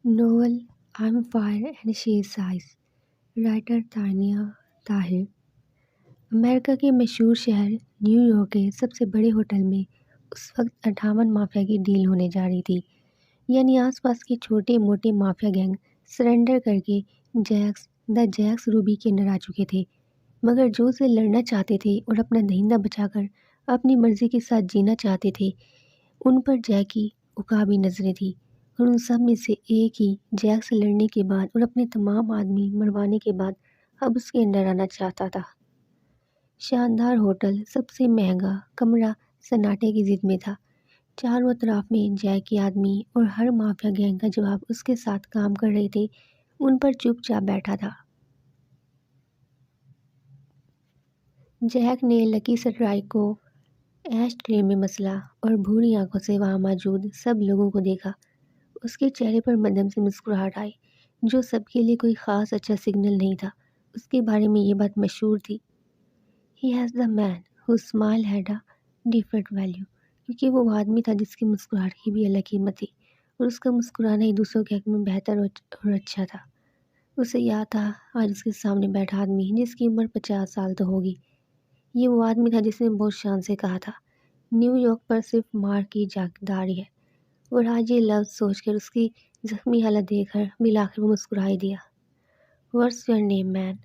Novel I am fire and she is ice, writer Tania Tahir. امریکہ کے مشہور شہر نیو یارک کے سب سے بڑے ہوٹل میں اس وقت 58 مافیا کی ڈیل ہونے جا رہی تھی، یعنی آس پاس کے چھوٹے موٹے مافیا گینگ سرنڈر کر کے جیکس روبی کے اندر آ چکے تھے، مگر جو اسے لڑنا چاہتے تھے اور اپنا دہندہ بچا کر اپنی مرضی کے ساتھ جینا چاہتے تھے، ان پر جیک کی عقابی نظریں تھیں، اور ان سب میں سے ایک ہی جیک سے لڑنے کے بعد اور اپنے تمام آدمی مروانے کے بعد اب اس کے اندر آنا چاہتا تھا۔ شاندار ہوٹل، سب سے مہنگا کمرہ سناٹے کی ضد میں تھا۔ چاروں اطراف میں جیک کے آدمی اور ہر مافیا گینگ کا جواب اس کے ساتھ کام کر رہے تھے، ان پر چپ چاپ بیٹھا تھا۔ جیک نے لکی سٹرائک کو ایش ٹرے میں مسلا اور بھوری آنکھوں سے وہاں موجود سب لوگوں کو دیکھا۔ اس کے چہرے پر مدھم سے مسکراہٹ آئی، جو سب کے لیے کوئی خاص اچھا سگنل نہیں تھا۔ اس کے بارے میں یہ بات مشہور تھی، "He has the man whose smile had a different value"، کیونکہ وہ آدمی تھا جس کی مسکراہٹ کی بھی الگ قیمت تھی، اور اس کا مسکرانا ہی دوسروں کے حق میں بہتر اور اچھا تھا۔ اسے یاد تھا آج اس کے سامنے بیٹھا آدمی، جس کی عمر 50 سال تو ہوگی۔ یہ وہ آدمی تھا جس نے بہت شان سے کہا تھا، "نیو یارک پر صرف مارک کی جاگیرداری ہے"، اور آج یہ لفظ سوچ کر اس کی زخمی حالت دیکھ کر بالآخر وہ مسکرا ہی دیا۔ "What's your name, man؟"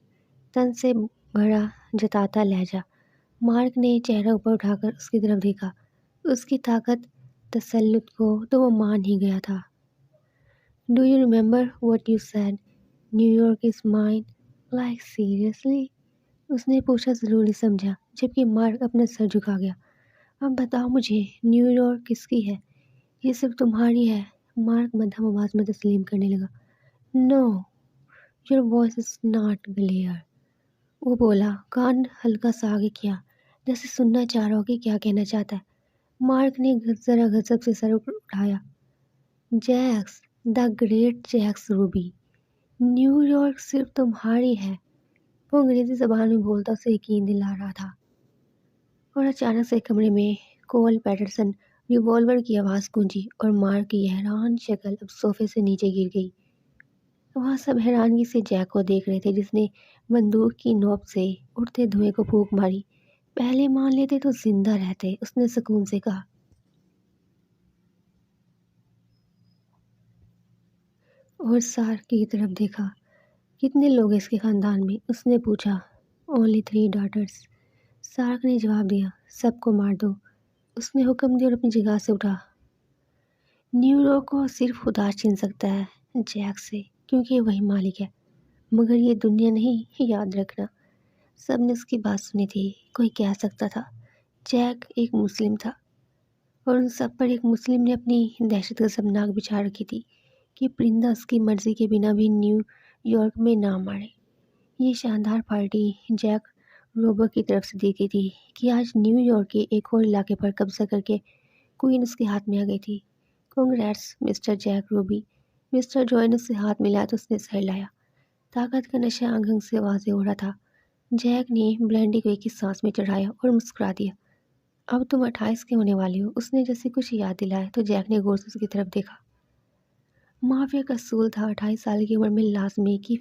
تن سے بھرا جتاتا لہجہ۔ مارک نے چہرہ اوپر اٹھا کر اس کی طرف دیکھا۔ اس کی طاقت تسلط کو تو وہ مان ہی گیا تھا۔ "Do you remember what you said? New York is mine." "Like seriously?" اس نے پوچھا ضروری سمجھا، جبکہ مارک اپنا سر جھکا گیا۔ "اب بتاؤ مجھے، نیو یارک کس کی ہے؟ یہ صرف تمہاری ہے." مارک مدھم آواز میں تسلیم کرنے لگا۔ "No, your voice is not clear." وہ بولا، کان ہلکا سا آگے کیا، جیسے سننا چاہ رہا ہو کہ کیا کہنا چاہتا ہے۔ مارک نے ذرا غضب سے سر اٹھایا۔ "Jax, the great Jax Ruby, New York صرف تمہاری ہے." وہ انگریزی زبان میں بولتا اسے یقین دلا رہا تھا، اور اچانک سے کمرے میں کول پیٹرسن ریوالور کی آواز گونجی اور مارک کی حیران شکل اب صوفے سے نیچے گر گئی۔ وہاں سب حیرانگی سے جیک کو دیکھ رہے تھے، جس نے بندوق کی نوک سے اٹھتے دھوئیں کو پھونک ماری۔ "پہلے مان لیتے تو زندہ رہتے." اس نے سکون سے کہا۔ اور سارک کی طرف دیکھا۔ "کتنے لوگ اس کے خاندان میں؟" اس نے پوچھا۔ "Only 3 daughters." سارک نے جواب دیا۔ "سب کو مار دو." اس نے حکم دیا اور اپنی جگہ سے اٹھا۔ "نیو یارک کو صرف خدا چھین سکتا ہے جیک سے، کیونکہ وہی مالک ہے، مگر یہ دنیا نہیں، یاد رکھنا." سب نے اس کی بات سنی تھی۔ کوئی کہہ سکتا تھا جیک ایک مسلم تھا، اور ان سب پر ایک مسلم نے اپنی دہشت غضبناک بچھا رکھی تھی کہ پرندہ اس کی مرضی کے بنا بھی نیو یارک میں نہ مارے۔ یہ شاندار پارٹی جیک روبر کی طرف سے دی گئی تھی کہ آج نیو یارک کے ایک اور علاقے پر قبضہ کر کے کوئین اس کے ہاتھ میں آ گئی تھی۔ "Congrats mister Jack Ruby." Mister Joy نے اس سے ہاتھ ملایا تو اس نے سر ہلایا۔ طاقت کا نشہ آنگ آنگ سے واضح ہو رہا تھا۔ جیک نے بلینڈی کو ایک ہی سانس میں چڑھایا اور مسکرا دیا۔ "اب تم 28 کے ہونے والے ہو." اس نے جیسے کچھ یاد دلایا تو جیک نے غور سے اس کی طرف دیکھا۔ مافیا کا اصول تھا 28 سال کی عمر میں لازمی کہ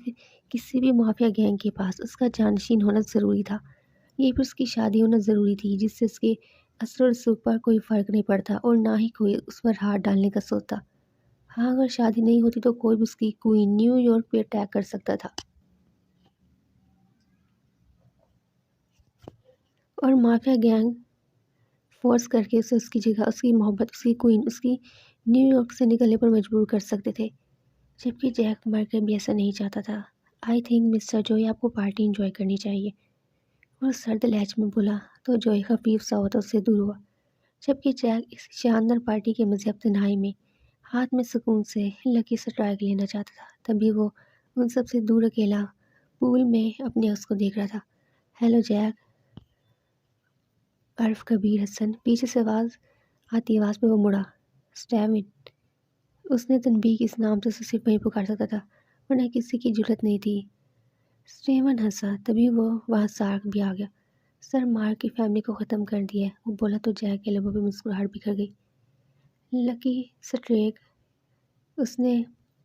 کسی بھی مافیا گینگ کے پاس اس کا جانشین ہونا ضروری تھا، یہ پھر اس کی شادی ہونا ضروری تھی، جس سے اس کے اثر و رسوخ پر کوئی فرق نہیں پڑتا اور نہ ہی کوئی اس پر ہاتھ ڈالنے کا سوچتا۔ ہاں، اگر شادی نہیں ہوتی تو کوئی بھی اس کی کوئین نیو یارک پہ اٹیک کر سکتا تھا، اور مافیا گینگ فورس کر کے اسے اس کی جگہ، اس کی محبت، اس کی کوئین، اس کی نیو یارک سے نکلنے پر مجبور کر سکتے تھے، جبکہ جیک مر کر بھی ایسا نہیں چاہتا تھا۔ "آئی تھنک مسٹر جوئے، آپ کو پارٹی انجوائے کرنی چاہیے." وہ سرد لہجے میں بولا تو جوئے خفیف سا ہوتا اس سے دور ہوا، جبکہ جیک اس شاندار پارٹی کے مزے اب تنہائی میں ہاتھ میں سکون سے لکی سٹرائک لینا چاہتا تھا۔ تبھی وہ ان سب سے دور اکیلا پول میں اپنے عکس کو دیکھ رہا تھا۔ "Hello Jack." عرف کبیر حسن، پیچھے سے آواز پہ وہ مڑا۔ "سٹیون." اس نے تنبیہ کی اس نام سے اسے صرف وہی پکار سکتا تھا، ورنہ کسی کی جرأت نہیں تھی۔ سٹیون ہنسا، تبھی وہ وہاں سارک بھی آ گیا۔ "سر، مارک کی فیملی کو ختم کر دیا ہے." وہ بولا تو جیک کے لبوں پہ مسکراہٹ بکھر گئی۔ "لکی سٹریک." اس نے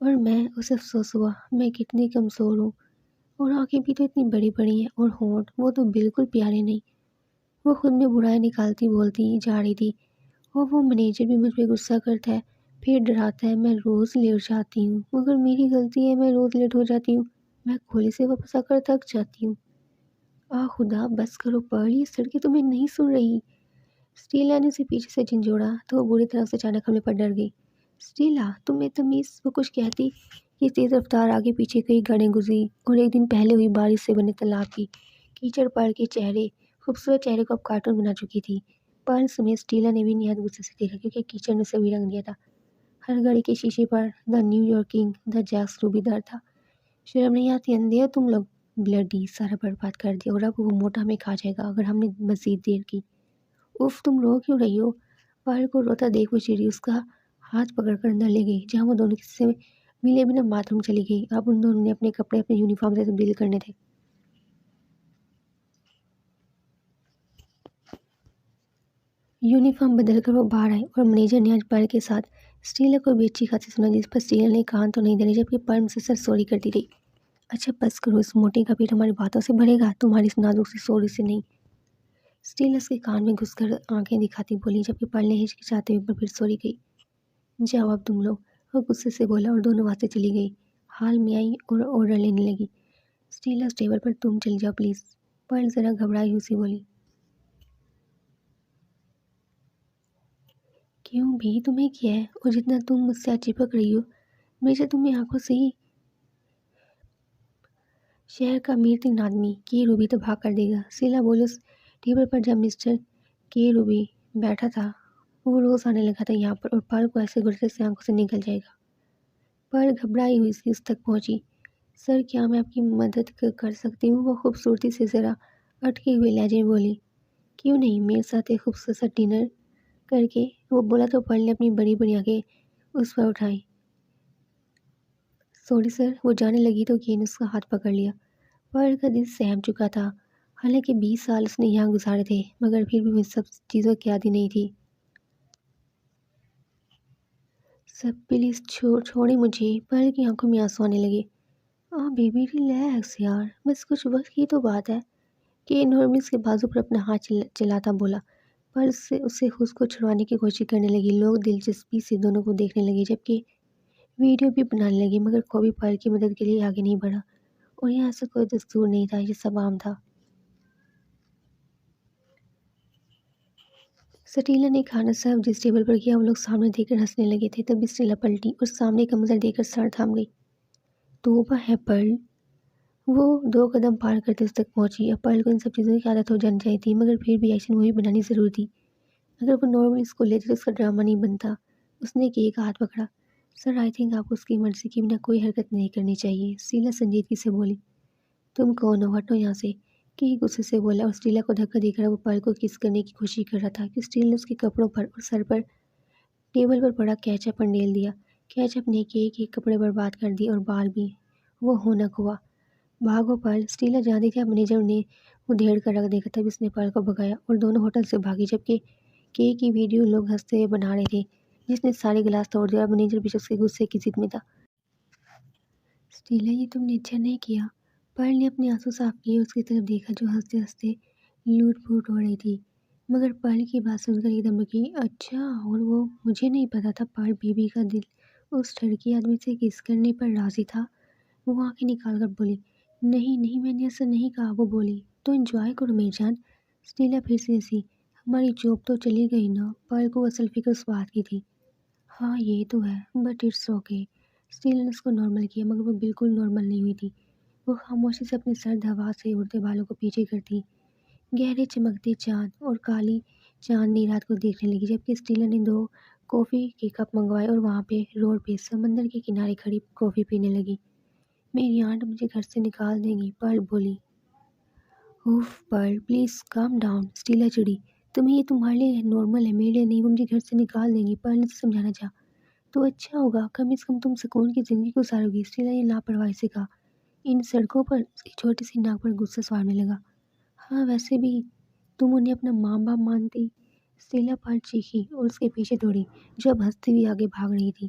اور میں اسے افسوس ہوا میں کتنی کمزور ہوں، اور آنکھیں بھی تو اتنی بڑی بڑی ہیں، اور ہونٹ وہ تو بالکل پیارے نہیں۔ وہ خود میں برائی نکالتی بولتی جا رہی تھی، اور وہ مینیجر بھی مجھ پہ غصہ کرتا ہے، پھر ڈراتا ہے میں روز لیٹ جاتی ہوں، مگر میری غلطی ہے میں روز لیٹ ہو جاتی ہوں، میں کالج سے واپس آ کر تھک جاتی ہوں۔ خدا بس کرو پڑھ، یہ سڑکیں تمہیں نہیں سن رہی۔ اسٹیلا نے اسے پیچھے سے جھنجھوڑا تو وہ بری طرح سے اچانک حملے پر ڈر گئی۔ اسٹیلا تمہیں تمیز، وہ کچھ کہتی کہ تیز رفتار آگے پیچھے کئی گاڑیاں گزری اور ایک دن پہلے ہوئی بارش سے بنے تالاب کی کیچڑ پڑ کے خوبصورت چہرے کو اب کارٹون بنا چکی تھی۔ پرل سمیت اسٹیلا نے بھی نہایت غصے سے دیکھا کیونکہ کیچڑ نے سبھی رنگ دیا تھا۔ ہر گاڑی کے شیشے پر دا نیو یارکنگ دا جیکس روبی دار تھا۔ شرم نہیں آتی اندھے ہو تم لوگ، بلڈی سارا برباد کر دیا، اور اب وہ موٹا ہمیں کھا جائے گا اگر ہم نے مزید دیر کی۔ اف تم رو کیوں رہی ہو؟ پرل کو روتا دیکھ وہ چیڑی اس کا ہاتھ پکڑ کر اندر لے گئی، جہاں وہ دونوں کسی سے ملے بنا باتھ روم چلی گئی۔ اب ان دونوں نے اپنے کپڑے اپنے یونیفارم سے تبدیل کرنے تھے۔ یونیفارم بدل کر وہ باہر آئے اور مینیجر نے آج پرل کے ساتھ اسٹیلا کو بھی اچھی خاصی سنا، جس پر اسٹیلا نے کان تو نہیں دھرے جبکہ پرل مسلسل سوری کرتی رہی۔ اچھا بس کرو، اس موٹے کا پیٹ ہماری باتوں سے بھرے گا، تمہاری اس نازک سی سوری سے نہیں۔ اسٹیلا اس کے کان میں گھس کر آنکھیں دکھاتی بولی، جبکہ پرل نے ہچکچاتے ہوئے پر پھر سوری گئی۔ جاؤ اب تم لوگ، وہ غصے سے بولا، اور دونوں وہاں سے چلی گئی۔ ہال میں آئی اور آرڈر لینے لگی۔ اسٹیلا اس ٹیبل پر تم چل جاؤ پلیز، پرل ذرا گھبرائی ہوئی سی بولی۔ کیوں بھی تمہیں کیا ہے؟ اور جتنا تم مجھ سے چپک رہی ہو، ہمیشہ تمہیں آنکھوں سے ہی شہر کا امیر ترین آدمی کے روبی تو بھاگ کر دے گا۔ سیلا بولی اس ٹیبل پر جب مسٹر کے روبی بیٹھا تھا وہ روز آنے لگا تھا یہاں پر، اور پرل کو ایسے غصے سے آنکھوں سے نکل جائے گا۔ پرل گھبرائی ہوئی سی اس تک پہنچی۔ سر کیا میں آپ کی مدد کر سکتی ہوں؟ وہ خوبصورتی سے ذرا اٹکے ہوئے لہجے میں بولی۔ کیوں نہیں، میرے ساتھ ایک خوبصورت سا ڈنر کر کے، وہ بولا تو پرل نے اپنی بڑی بڑی آنکھیں اس پر اٹھائیں۔ سوری سر، وہ جانے لگی تو کین نے اس کا ہاتھ پکڑ لیا۔ پرل کا دل سہم چکا تھا، حالانکہ 20 سال اس نے یہاں گزارے تھے، مگر پھر بھی وہ سب چیزوں کی عادی نہیں تھی۔ سب پلیز چھوڑیں مجھے، پرل کی آنکھوں میں آنسو آنے لگے۔ بیبی ریلیکس یار، بس کچھ وقت کی تو بات ہے، کہ نورملی اس کے بازو پر اپنا ہاتھ چلاتا بولا۔ پرل سے اسے خود کو چھڑوانے کی کوشش کرنے لگی۔ لوگ دلچسپی سے دونوں کو دیکھنے لگے، جبکہ ویڈیو بھی بنانے لگے، مگر کوئی پرل کی مدد کے لیے آگے نہیں بڑھا، اور یہاں سے کوئی دستور نہیں تھا، یہ سب عام تھا۔ سٹیلا نے کھانا سرو جس ٹیبل پر کیا وہ لوگ سامنے دیکھ کر ہنسنے لگے تھے، تبھی سٹیلا پلٹی اور سامنے کا منظر دیکھ کر سر تھام گئی۔ توبہ ہے پرل، وہ 2 قدم پار کرتے اس تک پہنچی۔ اب پرل کو ان سب چیزوں کی عادت ہو جانی چاہیے تھی، مگر پھر بھی ایکشن مووی بنانی ضروری تھی۔ اگر وہ نارمل اس کو لیتی تو اس کا ڈرامہ نہیں بنتا۔ اس نے کیک کا ہاتھ پکڑا۔ سر آئی تھنک آپ کو اس کی مرضی کے بنا کوئی حرکت نہیں کرنی چاہیے، سٹیلا سنجیدگی سے بولی۔ تم کون ہو، ہٹو یہاں سے، کہ غصے سے بولا، اور سٹیلا کو دھکا دے کر وہ پرل کو کس کرنے کی کوشش کر رہا تھا کہ سٹیل نے اس کے کپڑوں پر اور سر پر ٹیبل پر پڑا کیچپ انڈیل دیا۔ کیچپ نے کیک کے کپڑے برباد کر دیے اور بال بھی۔ وہ ہونک ہوا۔ بھاگو پرل، سٹیلا جانتی تھی اب مینیجر نے ادھیڑ کر رکھ دے گا، تب اس نے پرل کو بھگایا اور دونوں ہوٹل سے بھاگی، جبکہ کیک کی ویڈیو لوگ ہنستے ہوئے بنا رہے تھے، جس نے سارے گلاس توڑ دیا، اور مینیجر بھی اس کے غصے کی ضد میں تھا۔ سٹیلا یہ تم نے اچھا نہیں کیا۔ پرل نے اپنے آنسو صاف کیے اور اس کی طرف دیکھا جو ہنستے ہنستے لوٹ پوٹ ہو رہی تھی، مگر پرل کی بات سن کر ایک دم رکی۔ اچھا، اور وہ مجھے نہیں پتا تھا پرل بیبی کا دل اس لڑکی آدمی سے کس کرنے پر راضی تھا۔ وہ آنکھیں نکال کر بولی، نہیں نہیں میں نے ایسا نہیں کہا۔ وہ بولی، تو انجوائے کرو میری جان۔ سٹیلا پھر سے ہنسی۔ ہماری جاب تو چلی گئی نا۔ پرل کو اصل فکر اس بات کی تھی۔ ہاں یہ تو ہے، بٹ اٹس اوکے۔ سٹیلا نے اس کو نارمل کیا، مگر وہ بالکل نارمل نہیں ہوئی تھی۔ وہ خاموشی سے اپنی سرد ہوا سے اڑتے بالوں کو پیچھے کرتی گہرے چمکتے چاند اور کالی چاندنی رات کو دیکھنے لگی، جبکہ سٹیلا نے 2 کافی کے کپ منگوائے اور وہاں پہ روڈ پہ سمندر کے کنارے کھڑی کافی پینے لگی۔ میری آنٹ مجھے گھر سے نکال دیں گی، پرل بولی۔ اوف Pearl please calm down, Stella چڑی۔ تمہیں یہ تمہارے لیے نارمل ہے، میرے لیے نہیں، وہ مجھے گھر سے نکال دیں گی، پرل نے سمجھانا چاہا۔ تو اچھا ہوگا، کم از کم تم سکون کی زندگی گزارو گی، سٹیلا نے لاپرواہی سے کہا۔ ان سڑکوں پر اس کی چھوٹی سی ناک پر غصہ سوارنے لگا۔ ہاں ویسے بھی تم انہیں اپنا ماں باپ مانتی؟ سٹیلا پرل چیخی اور اس کے پیچھے دوڑی، جو اب ہنستی ہوئی آگے بھاگ رہی تھی۔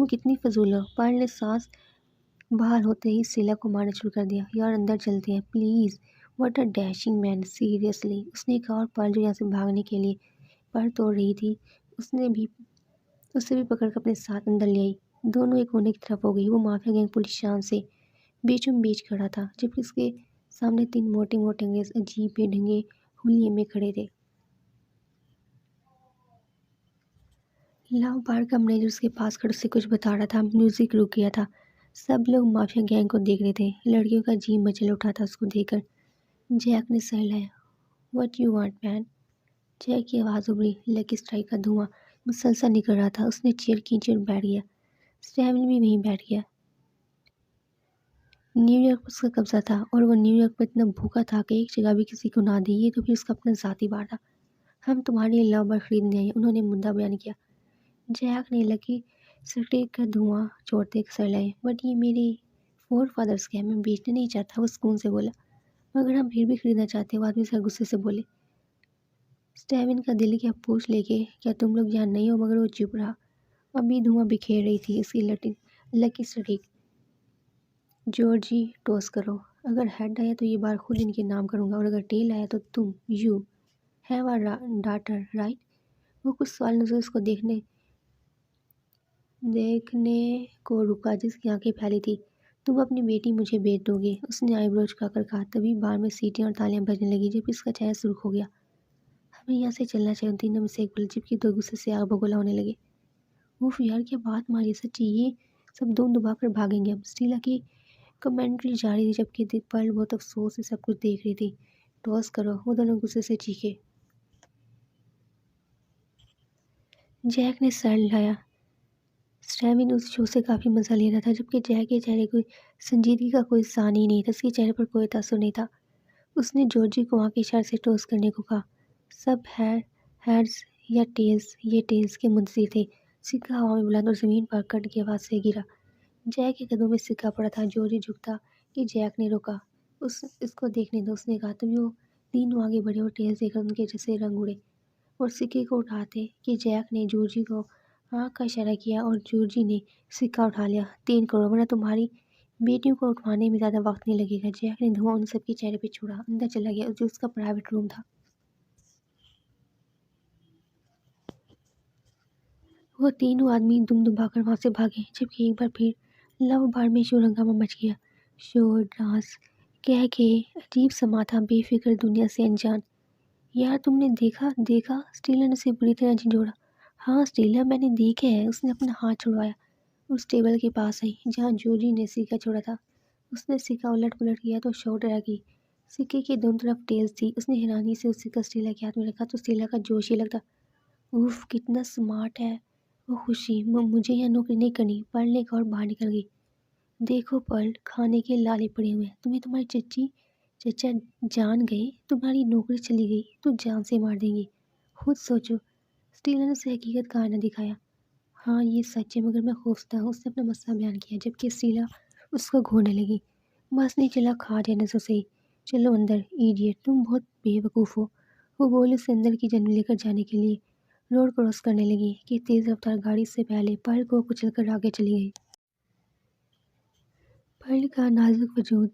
تم کتنی فضول ہو۔ پارل نے سانس باہر ہوتے ہی سیلا کو مارنا شروع کر دیا۔ یار اندر چلتے ہیں please. What a dashing man, seriously, اس نے کہا، اور پارل جو یہاں سے بھاگنے کے لیے پر توڑ رہی تھی اسے بھی پکڑ کر اپنے ساتھ اندر لے آئی۔ دونوں ایک کونے کی طرف ہو گئی۔ وہ مافیا گینگ پوری شان سے بیچوں بیچ کھڑا تھا جبکہ اس کے سامنے 3 موٹے موٹے انگریز عجیب بے ڈھنگے حلیے میں کھڑے تھے۔ لاؤ بار کا مینیجر اس کے پاس کھڑے سے کچھ بتا رہا تھا۔ میوزک رک گیا تھا۔ سب لوگ مافیا گینگ کو دیکھ رہے تھے۔ لڑکیوں کا جی مچل اٹھا تھا اس کو دیکھ کر۔ جیک نے سر لایا۔ What you want man? Jack کی آواز ابھری۔ لکی اسٹرائک کا دھواں مسلسل نکل رہا تھا۔ اس نے چیئر کھینچی اور بیٹھ گیا۔ اسٹیون بھی وہیں بیٹھ گیا۔ نیو یارک پر اس کا قبضہ تھا اور وہ نیو یارک پر اتنا بھوکا تھا کہ ایک جگہ بھی کسی کو نہ دی۔ یہ تو پھر اس کا اپنا ذاتی بار تھا۔ ہم تمہارے لیے لو بار خریدنے آئے، انہوں نے مدعا بیان کیا۔ جیک نے لکی اسٹرائک کا دھواں چھوڑتے سر لائے۔ بٹ یہ میرے فور فادرز کا ہے، میں بیچنا نہیں چاہتا، وہ سکون سے بولا۔ مگر ہم پھر بھی خریدنا چاہتے ہیں، وہ آدمی ذرا غصے سے بولے۔ اسٹیون کا دل کیا پوچھ لے کہ کیا تم لوگ یہاں نہیں ہو، مگر وہ چپ رہا۔ ابھی دھواں بکھیر رہی تھی اس کی لکی اسٹرائک۔ جارجی ٹوس کرو۔ اگر ہیڈ آیا تو یہ بار خود ان کے نام کروں گا، اور اگر ٹیل آیا تو تم you have a daughter right. وہ کچھ سوال نظر اس کو دیکھنے کو رکا جس کی آنکھیں پھیلی تھی۔ تم اپنی بیٹی مجھے بیچ دو گے؟ اس نے آئی برو جھکا کر کہا۔ تبھی بار میں سیٹیاں اور تالیاں بجنے لگی جب اس کا چہرہ سرخ ہو گیا۔ ہمیں یہاں سے چلنا چاہیے، ان تینوں میں سے ایک بولا جبکہ دو غصے سے آگ بگولا ہونے لگے۔ اوف یار کیا بات ماری، سچی یہ سب دم دبا کر بھاگیں گے اب۔ اسٹیلا کی کمنٹری جاری تھی جبکہ پرل بہت افسوس سے سب کچھ دیکھ رہی تھی۔ ٹاس کرو، وہ دونوں غصے سے چیخے۔ جیک نے سر لایا۔ اسٹیون اس شو سے کافی مزہ لے رہا تھا جبکہ جیک کے چہرے کو سنجیدگی کا کوئی سان ہی نہیں تھا، اس کے چہرے پر کوئی تاثر نہیں تھا۔ اس نے جارجی کو آنکھ کے اشارے سے ٹاس کرنے کو کہا۔ سب ہیڈز یا ٹیلز؟ یہ ٹیلز کے منتظر تھے۔ سکہ ہوا میں بلند اور زمین پر کٹ کی آواز سے گرا۔ جیک کے قدموں میں سکہ پڑا تھا۔ جارجی جھکتا کہ جیک نے روکا۔ اس کو دیکھنے دو، اس نے کہا۔ تبھی وہ تینوں آگے بڑھے اور ٹیلز دیکھ کر ان کے جیسے رنگ اڑے اور سکے کو اٹھاتے کہ جیک نے جارجی کو آنکھ کا اشارہ کیا اور جارجی نے سکہ اٹھا لیا۔ 3 کروڑ، ورنہ تمہاری بیٹیوں کو اٹھوانے میں زیادہ وقت نہیں لگے گا۔ جیک نے دھواں ان سب کے چہرے پہ چھوڑا، اندر چلا گیا جو اس کا پرائیویٹ روم تھا۔ وہ تینوں آدمی دم دبا کر وہاں سے بھاگے جبکہ ایک بار پھر لو بار میں شور ہنگامہ مچ گیا۔ شور، ڈانس، کہہ کے عجیب سما تھا، بے فکر دنیا سے انجان۔ یار تم نے دیکھا؟ اسٹیلا نے اسے بری طرح جھنجھوڑا۔ ہاں اسٹیلا، میں نے دیکھا ہے۔ اس نے اپنا ہاتھ چھڑوایا اور اس ٹیبل کے پاس آئی جہاں جارجی نے سکہ چھوڑا تھا۔ اس نے سکہ الٹ پلٹ کیا تو شوٹ رہ گئی۔ سکے کے دونوں طرف ٹیلز تھی۔ اس نے حیرانی سے اس سکہ اسٹیلا کے ہاتھ میں رکھا تو اسٹیلا کا جوش ہی لگتا۔ اوف کتنا سمارٹ ہے وہ خوشی، مجھے یہاں نوکری نہیں کرنی، پرل نے کہا اور باہر نکل گئی۔ دیکھو پرل، کھانے کے لالے پڑے ہوئے ہیں، تمہیں تمہاری چچا جان گئے، تمہاری نوکری چلی گئی تو جان سے مار دیں گے، خود سوچو۔ اسٹیلا نے اسے حقیقت کا آئینہ دکھایا۔ ہاں یہ سچ ہے، مگر میں خوفزدہ ہوں، اس نے اپنا مسئلہ بیان کیا جبکہ اسٹیلا اس کو گھورنے لگی۔ بس نہیں چلا، کھا جانے سے صحیح، چلو اندر ایڈیٹ، تم بہت بے وقوف ہو۔ وہ بولے اسے اندر کی جانب لے کر جانے کے لیے روڈ کراس کرنے لگی کہ تیز رفتار گاڑی سے پہلے پرل کو کچل کر آگے چلی گئی۔ پرل کا نازک وجود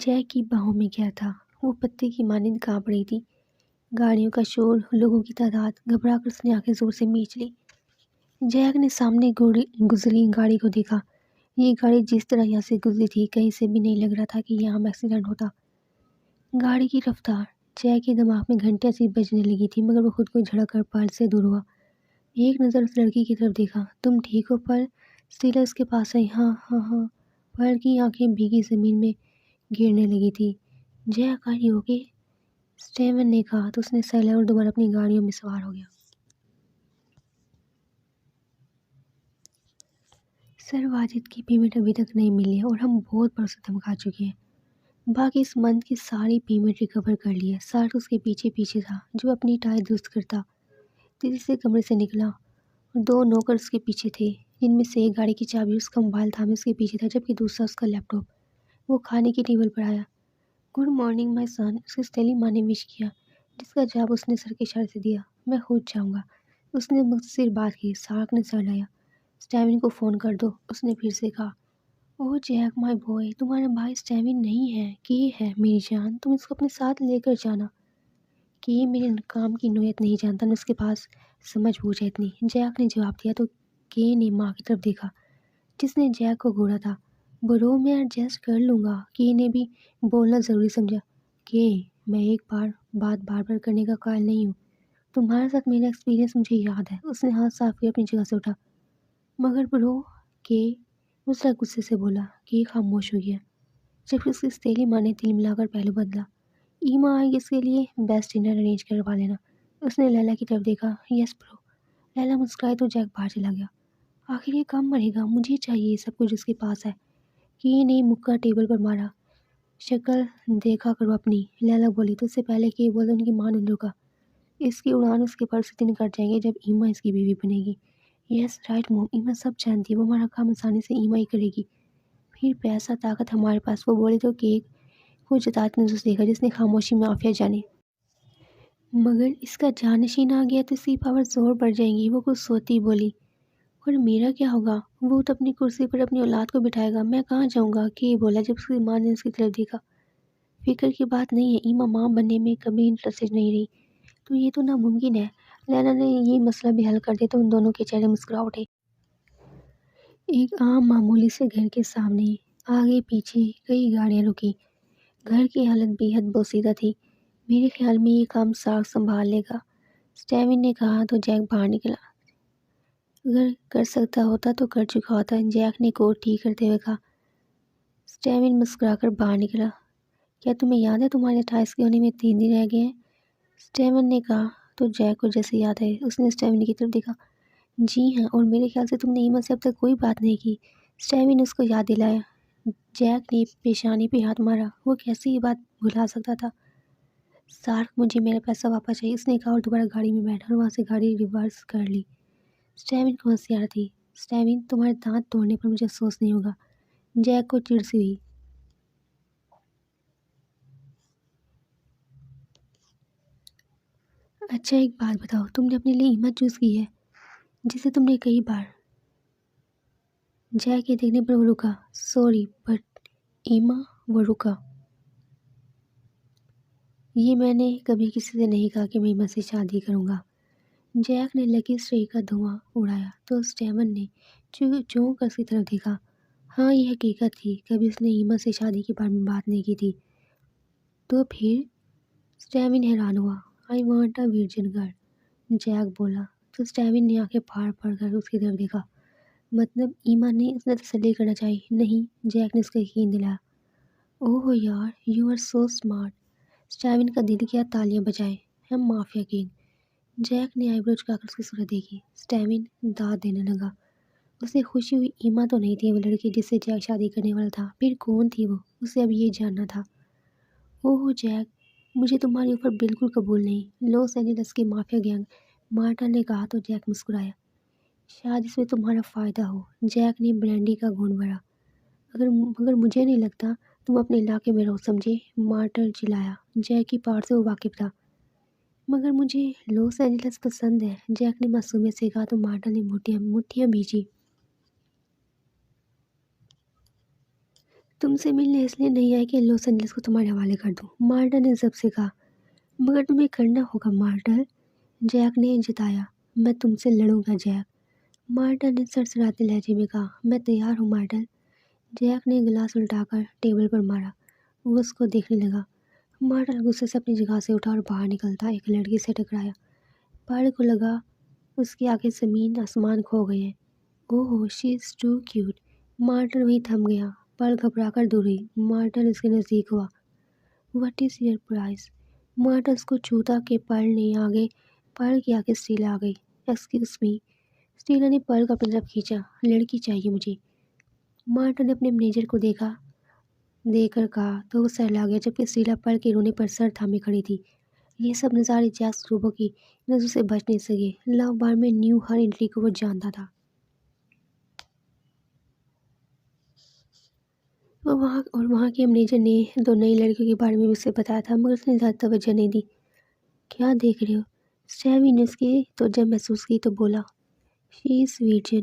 جیک کی باہوں میں گیا تھا۔ وہ پتے کی مانند کانپ رہی تھی۔ گاڑیوں کا شور، لوگوں کی تعداد، گھبرا کر اس نے آنکھیں زور سے میچ لی۔ جیک نے سامنے گزری گاڑی کو دیکھا۔ یہ گاڑی جس طرح یہاں سے گزری تھی کہیں سے بھی نہیں لگ رہا تھا کہ یہاں ایکسیڈنٹ ہوتا۔ گاڑی کی رفتار جیک کے دماغ میں گھنٹیاں سی بجنے لگی تھی مگر وہ خود کو جھڑک کر پرل سے دور ہوا۔ ایک نظر اس لڑکی کی طرف دیکھا۔ تم ٹھیک ہو پرل؟ اسٹیلا اس کے پاس آئی۔ ہاں ہاں ہاں۔ پرل کی آنکھیں بھیگی زمین میں گرنے لگی تھی۔ Jack are you okay? Steven نے کہا تو اس نے سر لیا اور دوبارہ اپنی گاڑیوں میں سوار ہو گیا۔ سر واجد کی پیمنٹ ابھی تک نہیں ملی ہے اور ہم بہت برسوں تک کھا چکے ہیں۔ باقی اس منتھ کی ساری پیمنٹ ریکور کر لی ہے۔ سارٹ اس کے پیچھے پیچھے تھا جو اپنی ٹائی درست کرتا تیزی سے کمرے سے نکلا اور 2 نوکر اس کے پیچھے تھے جن میں سے ایک گاڑی کی چابی اس کا موبائل تھامے اس کے پیچھے تھا جبکہ دوسرا اس کا لیپ ٹاپ۔ وہ کھانے کی ٹیبل پر آیا۔ گڈ مارننگ مائی سن، اس کی سٹیلی ماں نے وش کیا جس کا جواب اس نے سر کے اشارے سے دیا۔ میں خود جاؤں گا، اس نے مختصر بات کی۔ سارک نے سر لایا۔ اسٹیون کو فون کر دو، اس نے پھر سے کہا۔ اوہ جیک مائی بوائے، تمہارا بھائی اسٹیون نہیں ہے، کہ ہے میری جان، تم اس کو اپنے ساتھ لے کر جانا۔ کہ میرے کام کی نوعیت نہیں جانتا، نہ اس کے پاس سمجھ بوجھ ہے اتنی، جیک نے جواب دیا تو کے نے ماں کی طرف دیکھا جس نے جیک کو گھورا تھا۔ برو میں ایڈجسٹ کر لوں گا، کے نے بھی بولنا ضروری سمجھا۔ کہ میں ایک بات بار بار کرنے کا قائل نہیں ہوں، تمہارے ساتھ میرا ایکسپیرینس مجھے یاد ہے۔ اس نے ہاتھ صاف کیا، اپنی جگہ سے اٹھا۔ مگر برو، کہ اس طرح غصے سے بولا کہ خاموش ہو گیا جب اس کی ستیلی ماں نے تل ملا کر پہلو بدلا۔ ایما آئے گی، اس کے لیے بیسٹ ڈنر ارینج کروا لینا۔ اس نے لیلا کی طرف دیکھا۔ یس برو۔ لیلا مسکرائی تو جیک باہر چلا گیا۔ آخر یہ کم مرے گا، مجھے چاہیے یہ سب کچھ اس کے پاس ہے۔ کی نے مکہ ٹیبل پر مارا۔ شکل دیکھا کرو اپنی، لیلا بولی تو اس سے پہلے کہ بولے ان کی ماں نے روکا۔ اس کی اڑان اس کے پر سے دن کٹ جائیں گے جب ایما اس کی بیوی بنے گی۔ یس رائٹ موم، ایما سب جانتی ہے، وہ ہمارا کام آسانی سے ایما ہی کرے گی۔ پھر پیسہ طاقت ہمارے پاس، وہ بولے تو کیک کو جتاتے نظر سے دیکھا جس نے خاموشی میں عافیہ جانے۔ مگر اس کا جانشین آ گیا تو اس کی پاور زور بڑھ جائیں گی، وہ کچھ سوتی بولی۔ اور میرا کیا ہوگا؟ وہ تو اپنی کرسی پر اپنی اولاد کو بٹھائے گا، میں کہاں جاؤں گا؟ کہ بولا جب اس کی ماں نے اس کی طرف دیکھا۔ فکر کی بات نہیں ہے، ایما ماں بننے میں کبھی انٹرسٹڈ نہیں رہی، تو یہ تو ناممکن ہے۔ لیلا نے یہ مسئلہ بھی حل کر دیا تو ان دونوں کے چہرے مسکرا اٹھے۔ ایک عام معمولی سے گھر کے سامنے آگے پیچھے کئی گاڑیاں رکی۔ گھر کی حالت بے حد بوسیدہ تھی۔ میرے خیال میں یہ کام ساکھ سنبھال لے گا، اسٹیون نے کہا تو جیک باہر نکلا۔ اگر کر سکتا ہوتا تو کر چکا ہوتا، جیک نے کوٹ ٹھیک کرتے ہوئے کہا۔ اسٹیون مسکرا کر باہر نکلا۔ کیا تمہیں یاد ہے تمہارے 28 کے ہونے میں 3 دن رہ گئے ہیں؟ اسٹیون نے کہا تو جیک کو جیسے یاد ہے اس نے اسٹیون کی طرف دیکھا۔ جی ہاں، اور میرے خیال سے تم نے ایما سے اب تک کوئی بات نہیں کی، اسٹیون نے اس کو یاد دلایا۔ جیک نے پیشانی پہ ہاتھ مارا، وہ کیسے یہ بات بھلا سکتا تھا؟ سارک، مجھے میرا پیسہ واپس چاہیے، اس نے کہا اور دوبارہ گاڑی میں بیٹھا اور وہاں سے گاڑی ریورس کر لی۔ اسٹیون کو ہنسی آ رہی تھی۔ اسٹیون، تمہارے دانت توڑنے پر مجھے افسوس نہیں ہوگا۔ جیک کو چڑ سی ہوئی۔ اچھا ایک بات بتاؤ، تم نے اپنے لیے ایما چوز کی ہے جسے تم نے کئی بار۔ جیک کے دیکھنے پر وہ رکا۔ سوری بٹ ایما، وہ رکا۔ یہ میں نے کبھی کسی سے نہیں کہا کہ میں ایما سے شادی کروں گا۔ جیک نے لکی اسٹریٹ کا دھواں اڑایا تو اسٹیون نے چونک کر اس کی طرف دیکھا۔ ہاں یہ حقیقت تھی، کبھی اس نے ایما سے شادی کے بارے میں بات نہیں کی تھی۔ تو پھر؟ اسٹیون حیران ہوا۔ I want a virgin girl, Jack بولا تو اسٹیون نے آنکھیں پھاڑ پھاڑ کر اس کی طرف دیکھا۔ مطلب ایما نے، اس نے تسلی کرنا چاہی۔ نہیں، جیک نے اس کو یقین دلایا۔ اوہ یار، you are so smart. Steven کا دل کیا تالیاں بجائے۔ ہم مافیا کنگ۔ جیک نے آئی برو چکا کر اس کی صورت دیکھی۔ اسٹیون داد دینے لگا۔ اسے خوشی ہوئی ایما تو نہیں تھی وہ لڑکی جس سے جیک شادی کرنے والا تھا، پھر کون تھی وہ؟ اسے اب یہ جاننا تھا۔ اوہ جیک، مجھے تمہاری اوپر بالکل قبول نہیں، لاس اینجلس کی مافیا گینگ، مارٹا نے کہا تو جیک مسکرایا۔ شاید اس میں تمہارا فائدہ ہو، جیک نے برینڈی کا گھونٹ بھرا۔ مگر مجھے نہیں لگتا تم اپنے علاقے میں رہو سمجھے، مارٹر چلایا۔ جیک کی پاور سے وہ واقف تھا۔ مگر مجھے لاس اینجلس پسند ہے، جیک نے معصومیت سے کہا تو مارٹا نے مٹھیاں بھیجی۔ تم سے ملنے اس لیے نہیں آئی کہ لاس اینجلس کو تمہارے حوالے کر دوں، مارٹا نے ضبط سے کہا۔ مگر تمہیں کرنا ہوگا مارٹل، جیک نے جتایا۔ میں تم سے لڑوں گا جیک، مارٹل نے سرسراتے لہجے میں کہا۔ میں تیار ہوں مارٹل۔ جیک نے گلاس الٹا کر ٹیبل پر مارا۔ وہ اس کو دیکھنے لگا۔ مارٹل غصے سے اپنی جگہ سے اٹھا اور باہر نکلتا ایک لڑکی سے ٹکرایا۔ پڑھ کو لگا اس کے آگے زمین آسمان کھو گئے ہیں۔ اوہ شی از ٹو کیوٹ، مارٹل وہیں تھم گیا۔ پڑھ گھبرا کر دور ہوئی۔ مارٹل اس کے نزدیک ہوا۔ What is your prize? Martel اس کو چھوتا کہ پرل کے آگے اسٹیلا آ گئی۔ ایکسکیوز می، اسٹیلا نے پرل کو اپنی طرف کھینچا۔ لڑکی چاہیے مجھے، مارٹل نے اپنے مینیجر کو دیکھ کر کہا تو وہ سہلا گیا جبکہ اسٹیلا پرل کے رونے پر سر تھامے کھڑی تھی۔ یہ سب نظارے جیک روبو کی نظر سے بچ نہیں سکے۔ لو بار میں نیو ہر انٹری کو وہ جانتا تھا۔ وہاں کے مینیجر نے 2 نئی لڑکیوں کے بارے میں بھی اسے بتایا تھا مگر اس نے زیادہ توجہ نہیں دی۔ کیا دیکھ رہے ہو؟ اسٹیون نے اس کی توجہ محسوس کی تو بولا، شی از ورجن۔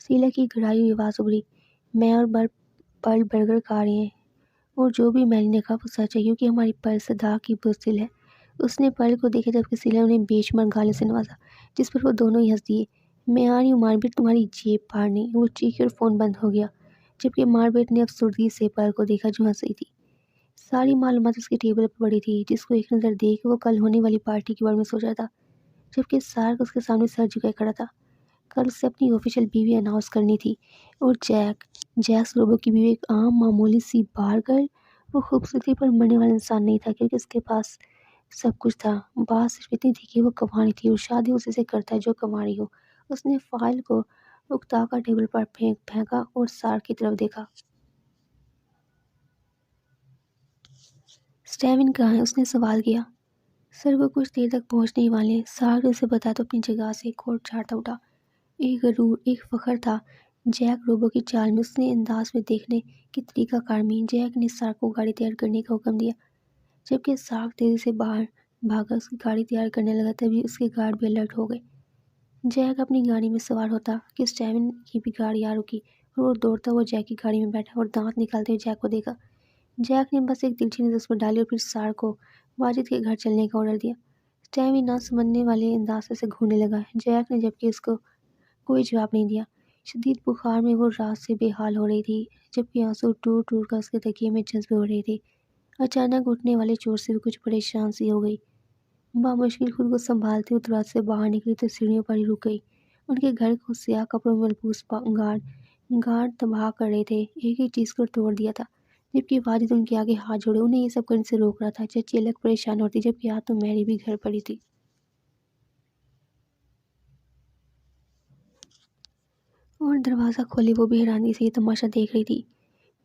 سیلا کی گھڑائی ہوئی آواز ابھری، میں اور پرل برگر کھا رہے ہیں، اور جو بھی میری نے کہا وہ سچ ہے کیونکہ ہماری پرل صدا کی بزدل ہے۔ اس نے پرل کو دیکھا جبکہ سیلا نے انہیں بے شمار گالوں سے نوازا، جس پر وہ دونوں ہی ہنس دیے۔ میں آ رہی ہوں ماربٹ تمہاری جیب پھاڑنے، وہ چیخی اور فون بند ہو گیا، جبکہ ماربٹ نے افسردگی سے پرل کو دیکھا جو ہنس رہی تھی۔ ساری معلومات اس کی ٹیبل پر پڑی تھی، جس کو ایک نظر دیکھ وہ کل ہونے والی پارٹی کے بارے میں سوچ رہا تھا، جبکہ سارک اس کے سامنے سر جھکائے کھڑا تھا۔ کل اسے اپنی آفیشیل بیوی اناؤنس کرنی تھی، اور جیکس روبو کی بیوی ایک عام معمولی سی بار گرل، وہ خوبصورتی پر مرنے والا انسان نہیں تھا کیونکہ اس کے پاس سب کچھ تھا۔ بات صرف اتنی تھی کہ وہ کنواری تھی اور شادی اسی سے کرتا ہے جو کنواری ہو۔ اس نے فائل کو اکتا کر ٹیبل پر پھینکا اور سارک کی طرف دیکھا۔ اسٹیون کہاں ہے؟ اس نے سوال کیا۔ سر وہ کچھ دیر تک پہنچنے ہی والے ہیں۔ سارک نے اسے بتایا تو اپنی جگہ سے ایک اور چاڑتا اٹھا۔ ایک غرور، ایک فخر تھا جیک روبو کی چال میں۔ اس نے انداز میں دیکھنے کی طریقہ کار میں جیک نے سارک کو گاڑی تیار کرنے کا حکم دیا۔ جبکہ سارک تیزی سے باہر بھاگا اس کی گاڑی تیار کرنے لگا، تبھی اس کے گارڈ بھی الرٹ ہو گئے۔ جیک اپنی گاڑی میں سوار ہوتا کہ اسٹیون کی بھی گاڑی آ رکی، اور وہ دوڑتا ہوا جیک کی گاڑی میں بیٹھا اور دانت نکالتے ہوئے جیک کو دیکھا۔ جیک نے بس ایک ترچھی نظر اس پر ڈالی اور پھر سارک کو واجد کے گھر چلنے کا آرڈر دیا۔ اسٹیون نہ سمجھنے والے انداز سے گھورنے لگا۔ جیک نے جبکہ اس کو کوئی جواب نہیں دیا۔ شدید بخار میں وہ رات سے بے حال ہو رہی تھی، جبکہ آنسو ٹوٹ ٹوٹ کر اس کے تکیے میں جذبے ہو رہے تھے۔ اچانک اٹھنے والے چوٹ سے وہ کچھ پریشان سی ہو گئی۔ بامشکل خود کو سنبھالتے ہوئے دروازے سے باہر نکلی تو سیڑھیوں پر ہی رک گئی۔ ان کے گھر کو سیاہ کپڑوں میں ملبوس گارڈ تباہ کر رہے تھے، ایک ایک چیز کو توڑ دیا تھا، جبکہ واجد ان کے آگے ہاتھ جوڑے انہیں یہ سب کرنے سے روک رہا تھا۔ چچی الگ پریشان ہوتی، جبکہ آج تو میری بھی گھر پڑی تھی۔ اور دروازہ کھولے وہ بھی حیرانی سے یہ تماشا دیکھ رہی تھی۔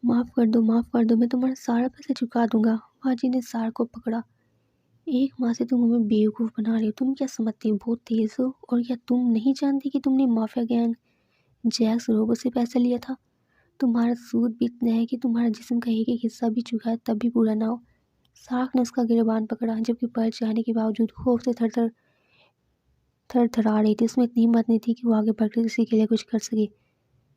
معاف کر دو، میں تمہارا سارا پیسہ چکا دوں گا۔ واجد نے سارک کو پکڑا۔ ایک ماں سے تم ہمیں بیوقوف بنا رہے ہو، تم کیا سمجھتی ہو بہت تیز ہو، اور کیا تم نہیں جانتی کہ تم نے مافیا گینگ جیکس روبو سے پیسہ لیا تھا؟ تمہارا سود بھی اتنا ہے کہ تمہارا جسم کا ایک ایک حصہ بھی چکا ہے تب بھی پورا نہ ہو۔ سارک نے اس کا گریبان پکڑا، جبکہ پرل چاہنے کے باوجود خوف سے تھر تھرا رہی تھی۔ اس میں اتنی ہمت نہیں تھی کہ وہ آگے بڑھ کر کسی کے لیے کچھ کر سکے۔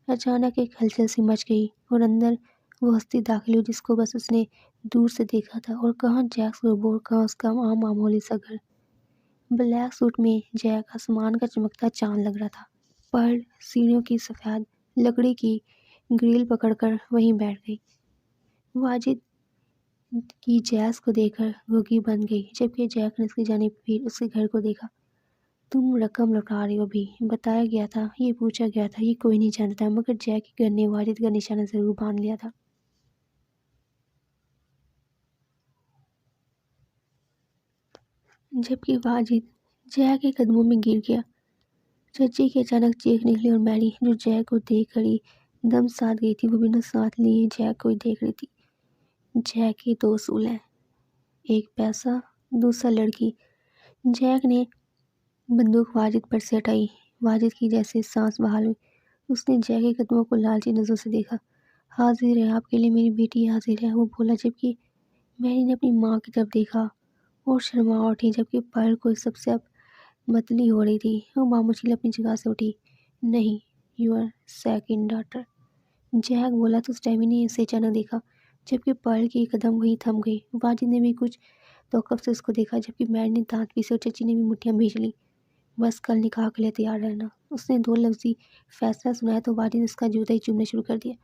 اچانک ایک ہلچل سی مچ گئی اور اندر وہ ہستی داخل ہوئی جس کو بس اس نے دور سے دیکھا تھا، اور کہاں جیکس روبو اور کہاں اس کا عام معمولی سا گھر۔ بلیک سوٹ میں جیک آسمان کا چمکتا چاند لگ رہا تھا۔ پرل سیڑھیوں کی سفید لکڑی کی گرل پکڑ کر وہیں بیٹھ گئی۔ واجد کی جیکس کو دیکھ کر گھگی بن گئی، جبکہ جیک نے اس کی جانب پھر اس کے گھر کو دیکھا۔ تم رقم لوٹا رہے ہو ابھی، بتایا گیا تھا، یہ پوچھا گیا تھا، یہ کوئی نہیں جانتا، مگر جیک کے گھر نے واجد کا نشانہ ضرور باندھ لیا تھا۔ جبکہ واجد جیک کے قدموں میں گر گیا۔ چچی کی اچانک چیخ نکلی اور میری، جو جیک کو دیکھ کر ہی دم ساتھ گئی تھی، وہ بنا ساتھ لیے جیک کو ہی دیکھ رہی تھی۔ جیک کے دو اصول ہیں، ایک پیسہ، دوسرا لڑکی۔ جیک نے بندوق واجد پر سے ہٹائی۔ واجد کی جیسے سانس بحال ہوئی، اس نے جیک کے قدموں کو لالچی نظروں سے دیکھا۔ حاضر ہے آپ کے لیے میری بیٹی، حاضر ہے، وہ بولا، جبکہ میری نے اپنی ماں کی طرف دیکھا اور شرما اٹھی، جبکہ پرل کو سب سے اب متلی ہو رہی تھی۔ وہ بامشکل اپنی جگہ سے اٹھی۔ نہیں، یور سیکنڈ ڈاٹر، جیک بولا تو اسٹیون نے اسے اچانک دیکھا، جبکہ پرل کی قدم وہیں تھم گئی۔ واجد نے بھی کچھ توقف سے اس کو دیکھا، جبکہ میری نے دانت پیسے اور چچی نے بھی مٹھیاں بھیج لیں۔ بس کل نکاح کے لیے تیار رہنا۔ اس نے دو لفظی فیصلہ سنایا تو واجد نے اس کا جوتا ہی چومنا شروع کر دیا۔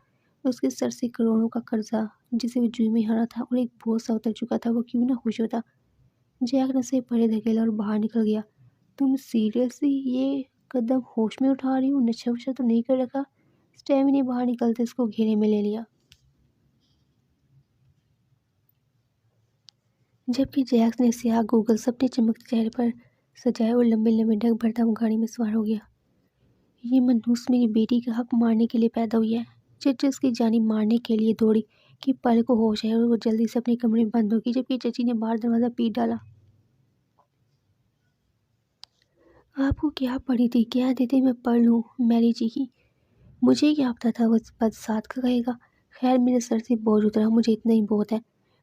اس کے سر سے کروڑوں کا قرضہ جسے وہ جوئی میں ہارا تھا اور ایک بوجھ سا اتر چکا تھا، وہ کیوں نہ خوش ہوتا۔ جیک نے اسے پرے دھکیلا اور باہر نکل گیا۔ تم سیریسلی یہ قدم ہوش میں اٹھا رہی ہو؟ نشہ وشہ تو نہیں کر رکھا؟ اسٹیون نے باہر نکلتے اس کو گھیرے میں لے لیا، جبکہ جیکس نے سیاہ گوگلز اپنے چمکتے چہرے پر سجائے اور لمبے لمبے ڈگ بھرتا وہ گاڑی میں سوار ہو گیا۔ یہ منحوس میری بیٹی کا حق مارنے کے لیے پیدا ہوئی ہے۔ چچی اس کی جانب مارنے کے لیے دوڑی کہ پرل کو ہوش ہے، اور وہ جلدی سے اپنے کمرے میں بند ہوگی، جبکہ چچی نے باہر دروازہ پیٹ ڈالا۔ آپ کو کیا پڑی تھی؟ کہہ دیتے میں پرل ہوں، میری چیخی۔ مجھے کیا پتا تھا وہ بدذات کا کہے گا۔ خیر میرے سر سے بوجھ اترا، مجھے اتنا ہی بہت ہے۔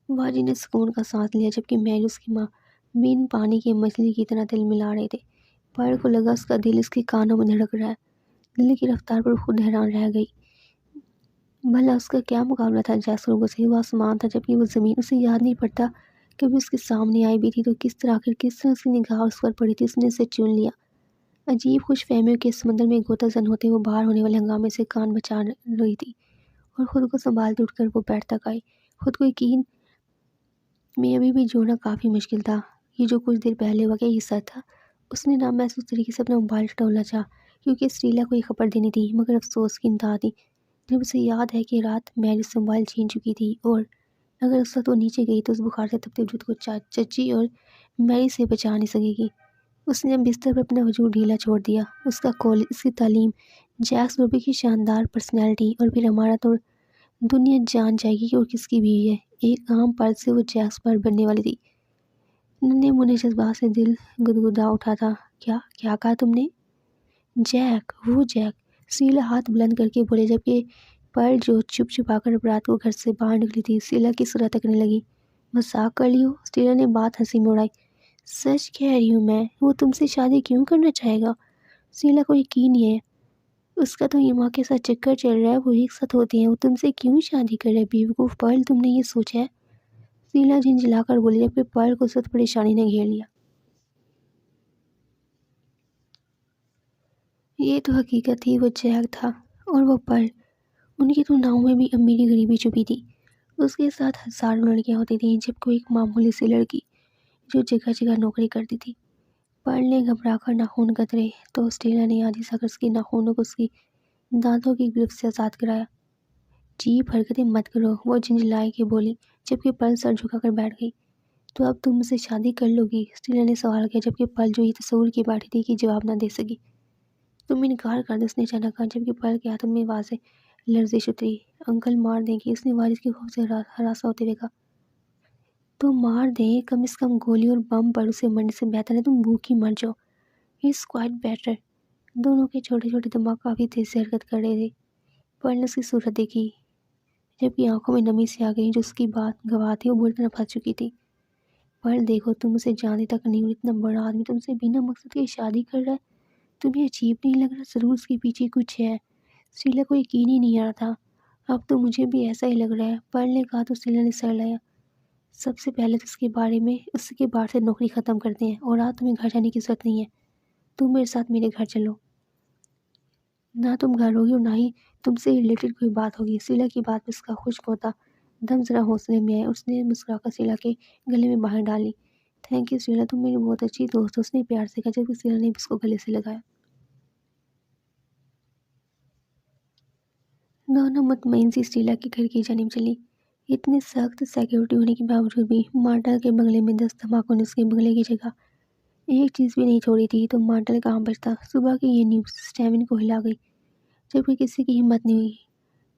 واجد نے سکون کا سانس لیا، جبکہ میری اس کی ماں بن پانی کی مچھلی کی طرح دل ملا رہے تھے۔ پرل کو لگا اس کا دل اس کے کانوں میں دھڑک رہا ہے۔ دل کی رفتار پر خود حیران رہ گئی۔ بھلا اس کا کیا مقابلہ تھا جیکس لوگوں سے؟ وہ آسمان تھا جبکہ وہ زمین، اسے یاد نہیں پڑتا کبھی اس کے سامنے آئی بھی تھی تو کس طرح، آخر کس طرح اس کی نگاہ اس پر پڑی تھی، اس نے اسے چن لیا۔ عجیب خوش فہمیوں کے سمندر میں غوطہ زن ہوتے وہ باہر ہونے والے ہنگامے سے کان بچا رہی تھی اور خود کو سنبھالتے اٹھ کر وہ بیٹھ تک آئی۔ خود کو یقین میں ابھی بھی جوڑنا کافی مشکل تھا، یہ جو کچھ دیر پہلے واقعہ یہ سچ تھا۔ اس نے نامحسوس طریقے سے اپنا موبائل ٹٹولنا چاہا کیونکہ سٹریلا کو یہ خبر دینی تھی، مگر افسوس کی انتہا تھی جب اسے یاد ہے کہ رات میری سے موبائل چھین چکی تھی اور اگر اس وقت وہ نیچے گئی تو اس بخار سے تپتے وجود کو چچی اور میری سے بچا نہیں سکے گی۔ اس نے بستر پر اپنا وجود ڈھیلا چھوڑ دیا۔ اس کا کالج، اس کی تعلیم، جیکس روبی کی شاندار پرسنالٹی اور پھر ہمارا تو دنیا جان جائے گی کہ وہ کس کی بیوی ہے۔ ایک عام پرد سے وہ جیکس پر بننے والی تھی۔ ننھے منھے جذبات سے دل گدگدا اٹھا تھا۔ کیا کیا کہا تم نے؟ جیک، وہ جیک، سیلا ہاتھ بلند کر کے بولے جبکہ پرل جو چھپ چھپا کر رات کو گھر سے باہر نکلی تھی سیلا کی سرح تکنے لگی۔ مذاق کر لی ہو؟ سیلا نے بات ہنسی میں اڑائی۔ سچ کہہ رہی ہوں میں، وہ تم سے شادی کیوں کرنا چاہے گا؟ سیلا کو یقین نہیں ہے، اس کا تو ایما کے ساتھ چکر چل رہا ہے، وہ ایک ساتھ ہوتے ہیں، وہ تم سے کیوں شادی کر رہا ہے بیوقوف پرل، تم نے یہ سوچا ہے؟ سیلا جھنجھلا کر بولی جبکہ پرل کو اس وقت پریشانی نے گھیر لیا۔ یہ تو حقیقت تھی، وہ جیک تھا اور وہ پرل، ان کی تو ناؤں میں بھی امیری غریبی چھپی تھی۔ اس کے ساتھ ہزاروں لڑکیاں ہوتی تھیں جب کوئی ایک معمولی سی لڑکی جو جگہ جگہ نوکری کرتی تھی۔ پرل نے گھبرا کر ناخن قطرے تو سٹیلا نے آدھی سا کر اس کے ناخنوں کو اس کی دانتوں کی گرفت سے آزاد کرایا۔ چیپ حرکتیں مت کرو، وہ جھنجھلا کے بولی جبکہ پرل سر جھکا کر بیٹھ گئی۔ تو اب تم مجھ سے شادی کر لو گی؟ سٹیلا نے سوال کیا جبکہ پرل جو یہ تصور کی بیٹھی تھی کہ جواب نہ دے سکی۔ تم انکار کر دو، اس نے اچانک کہا جبکہ پرل کے ہاتھوں میں واضح لرزش اتری۔ انکل مار دیں گے، اس نے والد کے خوف سے ہراساں ہوتے ہوئے کہا۔ تو مار دیں، کم از کم گولی اور بم پر اسے مرنے سے بہتر ہے تم بھوکی مر جاؤ۔ It's quite better. دونوں کے چھوٹے چھوٹے دماغ کافی تیز سے حرکت کر رہے تھے۔ پرل نے اس کی صورت دیکھی جبکہ آنکھوں میں نمی سی آ گئی، جو اس کی بات گواہ تھی، وہ بری طرح پھنس چکی تھی۔ پرل دیکھو، تم اسے جانتی تک نہیں، اور اتنا بڑا آدمی تم سے بنا مقصد کے شادی کر رہا ہے، تمہیں عجیب نہیں لگ رہا؟ ضرور اس کے پیچھے کچھ ہے۔ سیلا کو یقین ہی نہیں آ رہا تھا۔ اب تو مجھے بھی ایسا ہی لگ رہا ہے، پرل نے کہا تو سیلا نے سر ہلایا۔ سب سے پہلے تو اس کے بار سے نوکری ختم کرتے ہیں اور آج تمہیں گھر جانے کی ضرورت نہیں ہے، تم میرے ساتھ میرے گھر چلو۔ نہ تم گھر ہوگی اور نہ ہی تم سے ریلیٹڈ کوئی بات ہوگی۔ سیلا کی بات پر اس کا خشک ہوتا دم ذرا حوصلے میں آیا، اس نے مسکرا کر سیلا کے گلے میں باہیں ڈال لی۔ تھینک یو سیلا، تم میری بہت اچھی دوست ہو، اس نے پیار سے کہا جبکہ سیلا نے اس کو گلے سے لگایا۔ دونوں مطمئن سی سٹیلا کے گھر کی جانب چلی۔ اتنی سخت سیکیورٹی ہونے کے باوجود بھی مارٹل کے بنگلے میں 10 دھماکوں نے اس کے بنگلے کی جگہ ایک چیز بھی نہیں چھوڑی تھی، تو مارٹل کہاں بچتا؟ صبح کی یہ نیوز سٹیون کو ہلا گئی جبکہ کسی کی ہمت نہیں ہوئی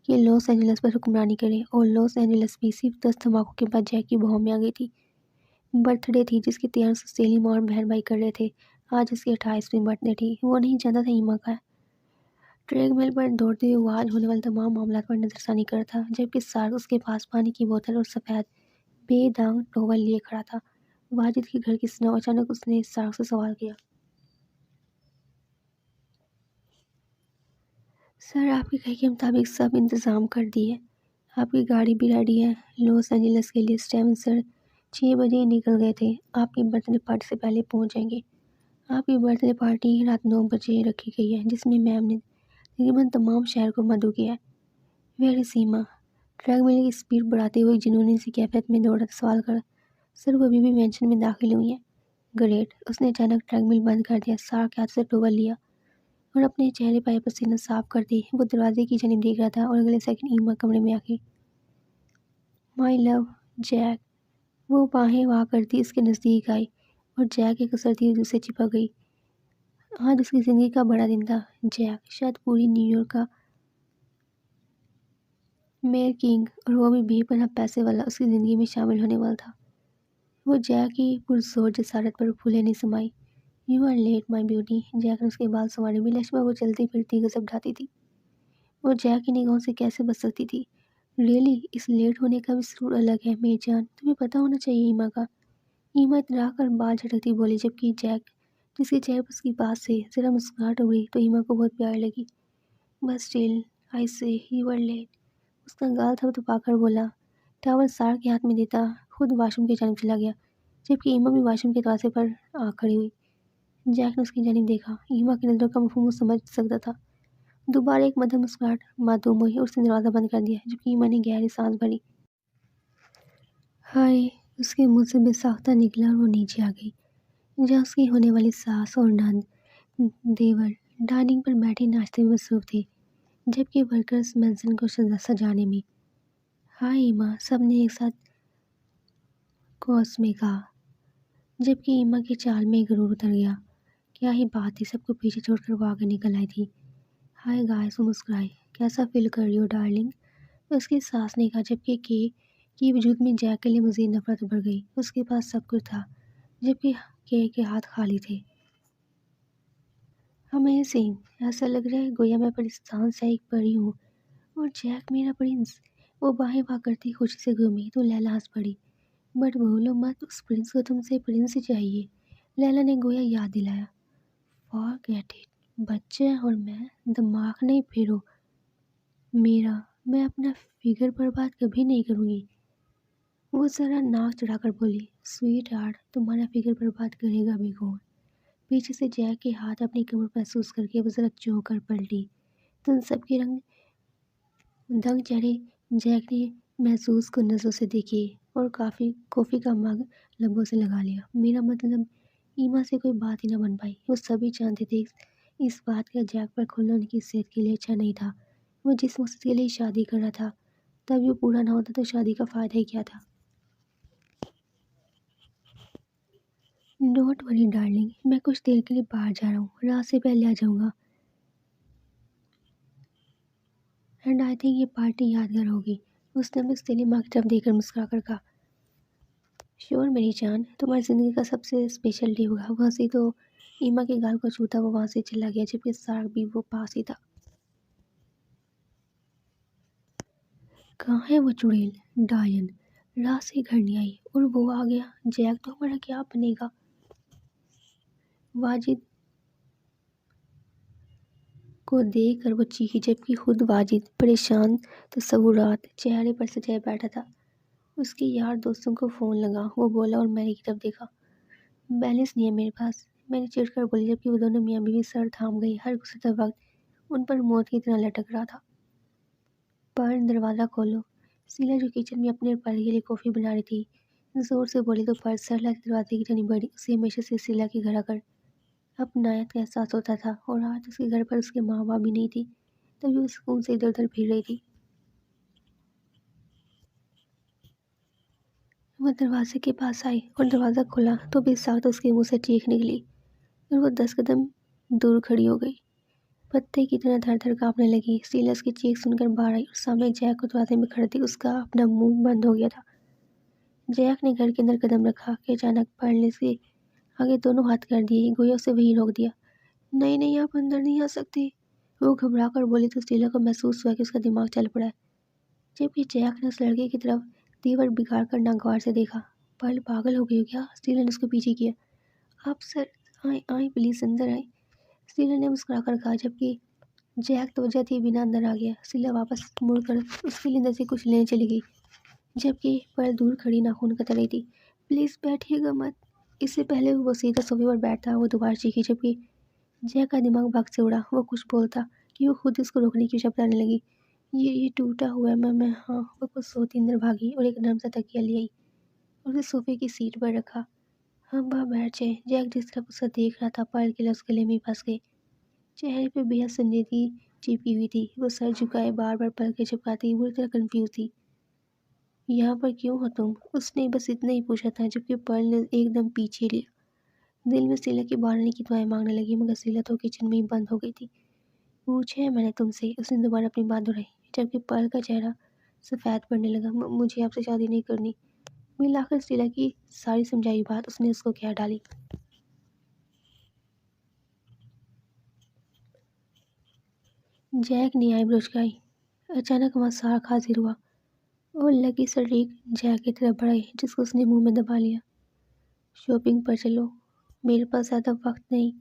کہ لاس اینجلس پر حکمرانی کرے، اور لاس اینجلس بھی صرف 10 دھماکوں کے بعد جیک کی بہو میں آ گئی تھی۔ برتھ ڈے تھی جس کی تیاری سیلیم اور بہن بھائی کر رہے تھے، آج اس کی 28ویں برتھ ڈے تھی۔ وہ نہیں جانتا تھا ایما کا ٹریڈ مل پر دوڑتے ہوئے وہ آج ہونے والے تمام معاملات پر نظر ثانی کرتا تھا جبکہ سارک اس کے پاس پانی کی بوتل اور سفید بے داغ ٹاول لیے کھڑا تھا۔ واجد کے گھر کی سنا اچانک اس نے سارک سے سوال کیا۔ سر، آپ کے کہے کے مطابق سب انتظام کر دیے، آپ کی گاڑی بھی ریڈی ہے لاس اینجلس کے لیے؟ سٹیون سر 6 بجے ہی نکل گئے تھے، آپ کی برتھ ڈے پارٹی سے پہلے پہنچ جائیں گے۔ آپ کی برتھ ڈے پارٹی رات 9 بجے رکھی گئی ہے جس میں میم نے تقریباً تمام شہر کو مدعو کیا ہے۔ Where is Emma? ٹریڈ مل کی اسپیڈ بڑھاتے ہوئے جنون سی کیفیت میں دوڑا سوال کر۔ سر، وہ ابھی بھی مینشن میں داخل ہوئی ہیں۔ گریٹ، اس نے اچانک ٹریڈ مل بند کر دیا، سارک کے ہاتھ سے ٹاول لیا اور اپنے چہرے پر پسینہ صاف کر دی۔ وہ دروازے کی جانب دیکھ رہا تھا اور اگلے سیکنڈ ایما کمرے میں آ گئی۔ مائی لو، جیک، وہ باہیں وا کرتی اس کے نزدیک آئی اور جیک ایک اثرتی ہوئی سے چپک گئی۔ آج اس کی زندگی کا بڑا دن تھا۔ جیک، شاید پوری نیو یارک کا میئر کنگ، اور وہ بھی بے پناہ پیسے والا، اس کی زندگی میں شامل ہونے والا تھا۔ وہ جیک کی پرزور جسارت پر پھولے نہیں سمائی۔ You are late my beauty. Jack نے اس کے بال سنوارے، بلاشبہ وہ چلتی پھرتی غضب ڈھاتی تھی۔ وہ جیک کی نگاہوں سے کیسے بچ سکتی تھی؟ ریئلی، اس لیٹ ہونے کا بھی سرور الگ ہے میری جان، تمہیں پتہ ہونا چاہیے ایما کا۔ ایما اترا کر بال جھٹکتی بولی جبکہ جیک، جس کے چہرے پر اس کی بات سے ذرا مسکراہٹ اگلی تو ایما کو بہت پیاری لگی۔ بس چل آئی سے یو آر لیٹ۔ اس کا گال تھپتھپا کر بولا، ٹاول سار کے ہاتھ میں دیتا خود واش روم کی جانب چلا گیا، جبکہ ایما بھی واش روم کے دروازے پر آ کھڑی ہوئی۔ جیک نے اس کی جانب دیکھا۔ ایما کی نظروں کا مفہوم وہ سمجھ سکتا تھا۔ دوبارہ ایک مدھم مسکراہٹ معدوم ہوئی اور اس نے دروازہ بند کر دیا، جبکہ ایما نے گہری سانس بھری۔ ہائے، اس کے منہ سے بے ساختہ نکلا اور وہ نیچے آ گئی، جہاں اس کی ہونے والی ساس اور نند دیور ڈائننگ پر بیٹھے ناشتے میں مصروف تھے، جبکہ ورکرز مینزل کو سجانے میں۔ ہائے ایما، سب نے ایک ساتھ کورس میں کہا، جبکہ ایما کی چال میں غرور اتر گیا۔ کیا ہی بات تھی، سب کو پیچھے چھوڑ کر وہ آگے نکل آئی تھی۔ ہائے گائز، وہ مسکرائی۔ کیسا فیل کر رہی ہو ڈارلنگ؟ اس کی ساس نے کہا، جبکہ کی وجود میں جیک کے لیے مزید نفرت ابھر گئی۔ اس کے پاس سب کچھ تھا، جبکہ کے ہاتھ خالی تھے۔ امیزنگ، ایسا لگ رہا ہے گویا میں پرستان سے ایک پری ہوں اور جیک میرا پرنس۔ وہ باہیں واہ کرتی خوشی سے گھومی تو لیلا ہنس پڑی۔ بٹ بھولو مت، اس پرنس کو تم سے پرنس ہی چاہیے، لیلا نے گویا یاد دلایا۔ فارگیٹ اٹ، بچہ اور میں، دماغ نہیں پھیرو میرا، میں اپنا فگر برباد کبھی نہیں کروں گی۔ وہ ذرا ناک چڑھا کر بولی، سویٹ ہارٹ، تمہارا فگر برباد کرے گا بھی کون؟ پیچھے سے جیک کے ہاتھ اپنی کمر محسوس کر کے وہ ذرا چونک کر پلٹی تو ان سب کے دنگ چہرے جیک نے محسوس کو نظروں سے دیکھے اور کافی کا مگ لبوں سے لگا لیا۔ میرا مطلب، ایما سے کوئی بات ہی نہ بن پائی۔ وہ سبھی جانتے تھے اس بات کا جیک پر کھلنا ان کی صحت کے لیے اچھا نہیں تھا۔ وہ جس مقصد کے لیے شادی کر رہا تھا، تب یہ پورا نہ ہوتا تو شادی کا فائدہ ہی کیا تھا؟ ڈونٹ وری ڈارلنگ، میں کچھ دیر کے لیے باہر جا رہا ہوں، رات سے پہلے آ جاؤں گا، اینڈ آئی تھنک یہ پارٹی یادگار ہوگی۔ اس نے اپنی سیلی ماں کی طرف دیکھ کر مسکرا کر کہا، شور میری جان، تمہاری زندگی کا سب سے اسپیشل ڈے ہوگا۔ وہاں سے تو ایما کے گال کو چھوتا وہ وہاں سے چلا گیا، جبکہ سارک بھی وہ پاس ہی تھا۔ کہاں ہے وہ چڑیل ڈائن؟ رات سے گھر نہیں آئی اور وہ آ گیا، جیک تو ہمارا کیا بنے گا؟ واجد کو دیکھ کر وہ چیخی، جبکہ خود واجد پریشان تصورات چہرے پر سجائے بیٹھا تھا۔ اس کے یار دوستوں کو فون لگا، وہ بولا اور میری کی طرف دیکھا۔ بیلنس نہیں ہے میرے پاس، میں نے چڑھ کر بولی، جبکہ وہ دونوں میاں بیوی سر تھام گئی، ہر گزرتا وقت ان پر موت کی طرح لٹک رہا تھا۔ پر دروازہ کھولو، سیلا جو کچن میں اپنے پر کے لیے کافی بنا رہی تھی زور سے بولی تو پر سرلا کے دروازے کی جانب بڑھی۔ اسے ہمیشہ سے سیلا کے گھر آ کر اپنائیت کا احساس ہوتا تھا، اور آج اس کے گھر پر اس کے ماں باپ بھی نہیں تھی، تبھی وہ سکون سے ادھر ادھر پھر رہی تھی۔ وہ دروازے کے پاس آئی اور دروازہ کھلا تو بے ساختہ اس کے منہ سے چیخ نکلی اور وہ 10 قدم دور کھڑی ہو گئی، پتے کی طرح دھڑ دھڑ کانپنے لگی۔ سیلا اس کی چیخ سن کر باہر آئی اور سامنے جیک کو دروازے میں کھڑا دیکھ اس کا اپنا منہ بند ہو گیا تھا۔ جیک نے گھر کے اندر قدم رکھا کہ اچانک پر نے اس کے آگے دونوں ہاتھ کر دیے، گویا اسے وہیں روک دیا۔ نہیں نہیں، آپ اندر نہیں آ سکتے، وہ گھبرا کر بولی تو سیلا کو محسوس ہوا کہ اس کا دماغ چل پڑا ہے، جبکہ جیک نے اس لڑکے کی طرف تیور بگاڑ کر ناگوار سے دیکھا۔ پرل پاگل ہو گئی ہو کیا؟ سیلا نے اس کو پیچھے کیا۔ آپ سر، آئیں آئیں پلیز اندر آئیں، سیلا نے مسکرا کر کہا، جبکہ جیک توجہ دیے بنا اندر آ گیا۔ سیلا واپس مڑ کر اس کے لیے اندر سے کچھ لینے چلی گئی، جبکہ پر دور کھڑی ناخن کتر رہی تھی۔ پلیز بیٹھیے گا مت۔ اس سے پہلے وہ سیدھا صوفے پر بیٹھتا وہ دوبارہ چیخی، جبکہ جیک کا دماغ بگ سے اڑا۔ وہ کچھ بولتا کہ وہ خود اس کو روکنے کی بتانے لگی۔ یہ ٹوٹا ہوا ہے، میں ہاں۔ وہ کچھ سوتی اندر بھاگی اور ایک نرم سا تکیہ لے آئی اور اسے صوفے کی سیٹ پر رکھا۔ ہم باہر بیٹھ جائیں۔ جیک جس طرف اسے دیکھ رہا تھا، پرل کے لفظ گلے میں پھنس گئے، چہرے پہ بے حد سنجیدگی چپکی ہوئی تھی۔ وہ سر جھکائے بار بار پلکیں جھپکاتی بری طرح کنفیوز تھی۔ یہاں پر کیوں ہو تم؟ اس نے بس اتنا ہی پوچھا تھا، جبکہ پرل نے ایک دم پیچھے لیا۔ دل میں سیلا کی باہر آنے کی دعائیں مانگنے لگی، مگر سیلا تو کچن میں ہی بند ہو گئی تھی۔ پوچھا ہے میں نے تم سے، اس نے دوبارہ اپنی بات دہرائی، جبکہ پرل کا چہرہ سفید پڑنے لگا۔ مجھے آپ سے شادی نہیں کرنی۔ بالآخر سیلا کی ساری سمجھائی بات اس نے اس کو کہہ ڈالی۔ جیک نے آئی بروچ کھائی۔ اچانک وہاں سارک حاضر ہوا اور لکی سٹریک جیک کی طرف بڑھائی، جس کو اس نے منہ میں دبا لیا۔ شاپنگ پر چلو، میرے پاس زیادہ وقت نہیں،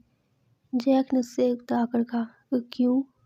جیک نے اس سے اکتا کر کہا۔ کیوں؟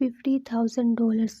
$50,000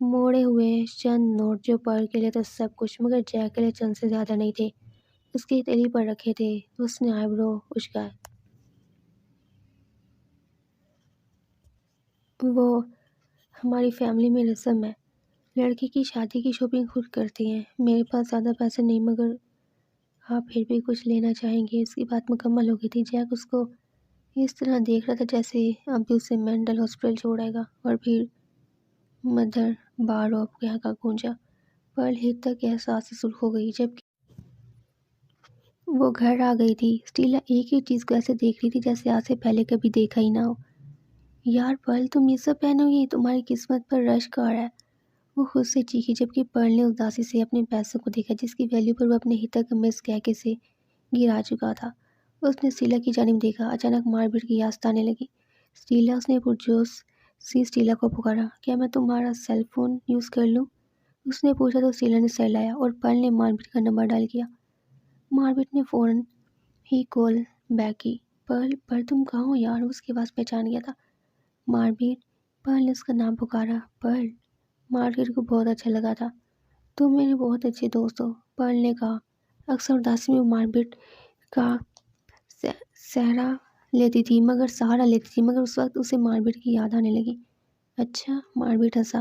موڑے ہوئے چند نوٹ جو پرل کے لیے تو سب کچھ مگر جیک کے لیے چند سے زیادہ نہیں تھے، اس کی ہتھیلی پر رکھے تھے تو اس نے آئی برو اچکائے۔ وہ ہماری فیملی میں رسم ہے، لڑکی کی شادی کی شاپنگ خود کرتی ہیں۔ میرے پاس زیادہ پیسے نہیں مگر آپ پھر بھی کچھ لینا چاہیں گے۔ اس کی بات مکمل ہو گئی تھی۔ جیک اس کو اس طرح دیکھ رہا تھا جیسے اب بھی اسے مینٹل ہاسپٹل چھوڑے گا، اور پھر مدر بار آف کہہ کا گونجا۔ پرل ہٹ تک احساس سے سرخ ہو گئی جب وہ گھر آ گئی تھی۔ اسٹیلا ایک ہی چیز کو ایسے دیکھ رہی تھی جیسے آج سے پہلے کبھی دیکھا ہی نہ ہو۔ یار پرل، تم یہ سب پہنو گی؟ تمہاری قسمت پر رشک آ رہا ہے، وہ خود سے چیخی، جبکہ پرل نے اداسی سے اپنے پیسوں کو دیکھا جس کی ویلیو پر وہ اپنے ہتک مس کہہ سے گرا چکا تھا۔ اس نے اسٹیلا کی جانب دیکھا، اچانک ماربٹ کی یاد آنے لگی۔ اسٹیلا، اس نے پرجوش سی اسٹیلا کو پکارا، کیا میں تمہارا سیل فون یوز کر لوں؟ اس نے پوچھا تو اسٹیلا نے سر لایا اور پرل نے ماربٹ کا نمبر ڈائل کیا۔ ماربٹ نے فوراً ہی کال بیک کی۔ پرل، پر تم کہاں ہو یار؟ اس کی آواز پہچان گیا تھا۔ ماربٹ، پرل نے اس کا نام پکارا۔ پرل، ماربٹ کو بہت اچھا لگا تھا۔ تم میرے بہت اچھے دوست ہو، پرل نے کہا۔ اکثر اداسی میں ماربٹ کا سہارا لیتی تھی مگر اس وقت اسے ماربٹ کی یاد آنے لگی۔ اچھا، ماربٹ ہنسا۔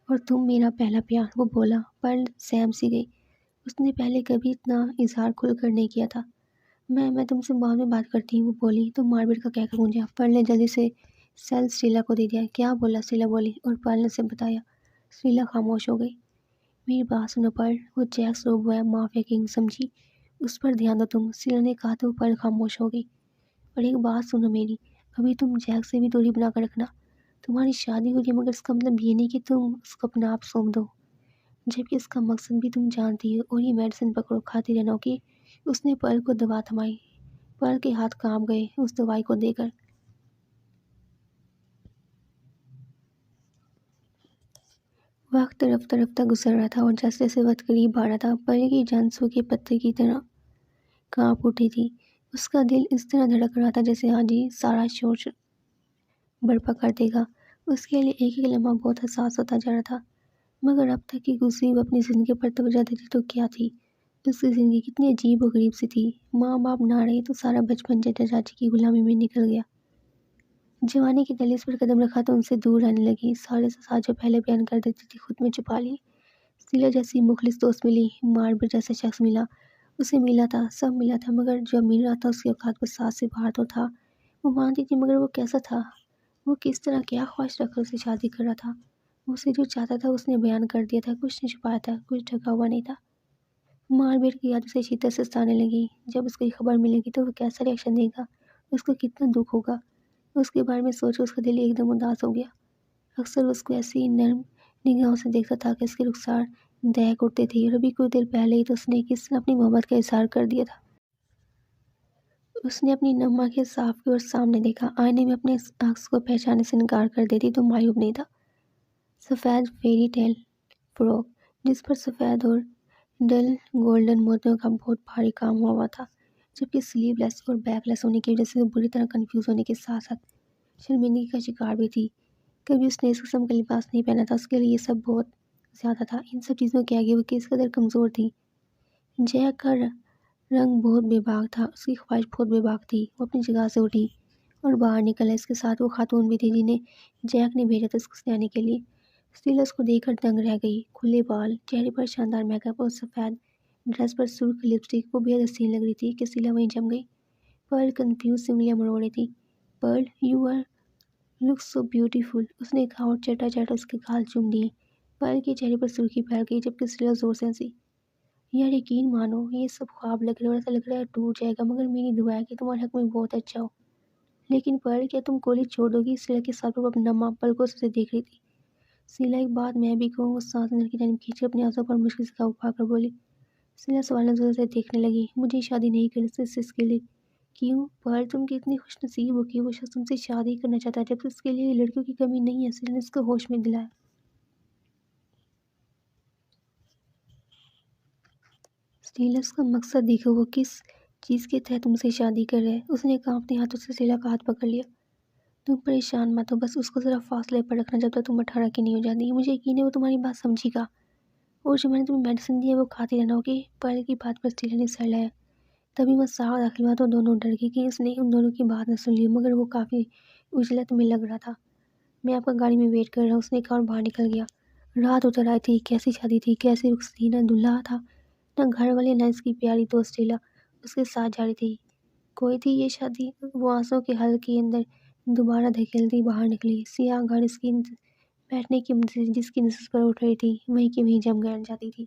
اور تم میرا پہلا پیار، وہ بولا۔ پرل سہم سی گئی، اس نے پہلے کبھی اتنا اظہار کھل کر نہیں کیا تھا۔ میں تم سے بعد میں بات کرتی ہوں، وہ بولی تو ماربٹ کا کہہ گونجا۔ پرل نے جلدی سے سیل اسٹیلا کو دے دیا۔ کیا بولا؟ اسٹیلا بولی اور پرل نے اسے بتایا۔ اسٹیلا خاموش ہو گئی۔ میری بات سنو پرل، وہ جیکس روبو ہے، مافیا کنگ، سمجھی؟ اس پر دھیان دو تم، اسٹیلا نے کہا تو پرل خاموش ہو گئی۔ اور ایک بات سنو میری، ابھی تم جیک سے بھی دوری بنا کر رکھنا۔ تمہاری شادی ہو رہی ہے مگر اس کا مطلب یہ نہیں کہ تم اس کو اپنا آپ سونپ دو، جبکہ اس کا مقصد بھی تم جانتی ہو، اور یہ میڈیسن پکڑو، کھاتی رہنا، اوکے؟ اس نے پرل کو دوا تھمائی۔ پرل کے ہاتھ کانپ گئے اس دوائی کو دے کر۔ وقت رفتہ رفتہ گزر رہا تھا اور جیسے جیسے وقت قریب آ رہا تھا، پرل کی جان سو کے پتے کی طرح کانپ اٹھی تھی۔ اس کا دل اس طرح دھڑک رہا تھا جیسے آج ہی سارا شور برپا کر دے گا۔ اس کے لیے ایک ایک لمحہ بہت حساس ہوتا جا رہا تھا۔ مگر اب تک کی گزری وہ اپنی زندگی پر توجہ دیتی تو کیا تھی؟ اس کی زندگی کتنی عجیب و غریب سی تھی۔ ماں باپ نہ رہے تو سارا بچپن چچا چاچی کی غلامی میں نکل گیا۔ جوانی کی دہلیز پر قدم رکھا تو ان سے دور رہنے لگی۔ سارے ساتھ جو پہلے بیان کر دیتی تھی خود میں چھپا لی۔ اسٹیلا جیسی مخلص دوست ملی، ماربٹ جیسا شخص ملا، اسے ملا تھا، سب ملا تھا، مگر جو مل رہا تھا اس کی اوقات پر ساتھ سے باہر تو تھا۔ وہ مانتی تھی مگر وہ کیسا تھا؟ وہ کس طرح، کیا خواہش رکھ کر اسے شادی کر رہا تھا؟ اسے جو چاہتا تھا اس نے بیان کر دیا تھا، کچھ نہیں چھپایا تھا، کچھ ڈھکا ہوا نہیں تھا۔ ماربٹ کی یاد اسے شدت سے ستانے لگی۔ جب اس کو یہ خبر ملے گی تو وہ کیسا ریئیکشن دے گا، اس کو کتنا دکھ ہوگا؟ اس کے بارے میں سوچ کر اس کا دل ایک دم اداس ہو گیا۔ اکثر اس کو ایسی نرم نگاہوں سے دیکھتا تھا کہ اس کے رخسار دہک اٹھتے تھے، اور ابھی کچھ دیر پہلے ہی تو اس نے کس طرح اپنی محبت کا اظہار کر دیا تھا۔ اس نے اپنی نم آنکھیں صاف کی اور سامنے دیکھا۔ آئینے میں اپنے عکس کو پہچاننے سے انکار کر دیتی تو معیوب نہیں تھا۔ سفید فیری ٹیل فراک جس پر سفید اور ڈل گولڈن موتیوں کا بہت بھاری کام ہوا ہوا تھا، جبکہ سلیو لیس اور بیک لیس ہونے کی وجہ سے وہ بری طرح کنفیوز ہونے کے ساتھ ساتھ شرمندگی کا شکار بھی تھی۔ کبھی اس نے اس قسم کا لباس نہیں پہنا تھا، اس کے لیے یہ سب بہت زیادہ تھا۔ ان سب چیزوں کے آگے وہ کس قدر کمزور تھی۔ جیک کا رنگ بہت بے باک تھا، اس کی خواہش بہت بے باک تھی۔ وہ اپنی جگہ سے اٹھی اور باہر نکل آئی۔ اس کے ساتھ وہ خاتون بھی تھی جنہیں جیک نے بھیجا تھا اس کو سلانے کے لیے۔ اسٹیلا اس کو دیکھ کر دنگ رہ گئی۔ کھلے بال، چہرے پر شاندار میک اپ اور سفید ڈریس پر سرخ لپسٹک، وہ بے حد حسین لگ رہی تھی کہ اسٹیلا وہیں جم گئی۔ پرل کنفیوز سے انگلیاں مروڑ رہی تھی۔ Pearl, you are look so beautiful, اس نے کہا اور چٹا چٹا اس کے گال چوم دیے۔ پرل کے چہرے پر سرخی پھیل گئی جبکہ اسٹیلا زور سے ہنسی۔ یار یقین مانو یہ سب خواب لگ رہا ہے اور ایسا لگ رہا ہے ٹوٹ جائے گا، مگر میری دعا ہے کہ تمہارے حق میں بہت اچھا ہو۔ لیکن پرل، کیا تم گولی چھوڑ دو گی؟ اسٹیلا کے ساتھ پر وہ اپنے نما پلکوں سے اسے دیکھ رہی تھی۔ اسٹیلا، ایک بات میں بھی کہوں، وہ سانس اندر کی جانب کھینچ کر اپنے آنسوں پر مشکل سے قابو پا کر بولی۔ اسٹیلا سوال نظروں سے دیکھنے لگی۔ مجھے شادی نہیں کرنی، صرف اس کے لیے؟ کیوں پرل، تم کتنی خوش نصیب ہو کہ وہ شخص تم سے شادی کرنا چاہتا ہے جبکہ اس کے لیے لڑکیوں کی کمی نہیں ہے۔ اسٹیلا نے اس کو ہوش میں دلایا۔ اسٹیلا، اس کا مقصد دیکھو، وہ کس چیز کے تحت تم سے شادی کر رہا ہے۔ اس نے کانپتے ہاتھوں سے اسٹیلا کا ہاتھ پکڑ لیا۔ تم پریشان مت ہو، بس اس کو ذرا فاصلے پر رکھنا جب تک تم 18 کی نہیں ہو جاتی۔ مجھے یقین ہے وہ تمہاری بات سمجھے گا، اور جو میں نے تمہیں میڈیسن دی ہے وہ کھاتی رہنا، اوکے؟ پہلے کی بات پر اسٹیلا نے سر لایا۔ تبھی وہ ساغ داخل ہوا تو دونوں ڈر گئے کہ اس نے ان دونوں کی بات نہ سن لی، مگر وہ کافی اجلت میں لگ رہا تھا۔ میں آپ کا گاڑی میں ویٹ کر رہا ہوں، اس نے کہا اور باہر نکل گیا۔ رات اتر آئی تھی، کیسی شادی تھی، کیسے رخصت تھی، نہ دلہا تھا نہ گھر والے نہ اس کی پیاری دوست اسٹیلا اس کے ساتھ جا رہی تھی۔ کوئی تھی یہ شادی؟ وہ آنسوں کے حل کے اندر دوبارہ دھکیلتی باہر نکلی۔ سیاہ گھر اس کی بیٹھنے کی جس کی نشست پر اٹھ رہی تھی وہیں کی وہیں جم گڑ جاتی تھی۔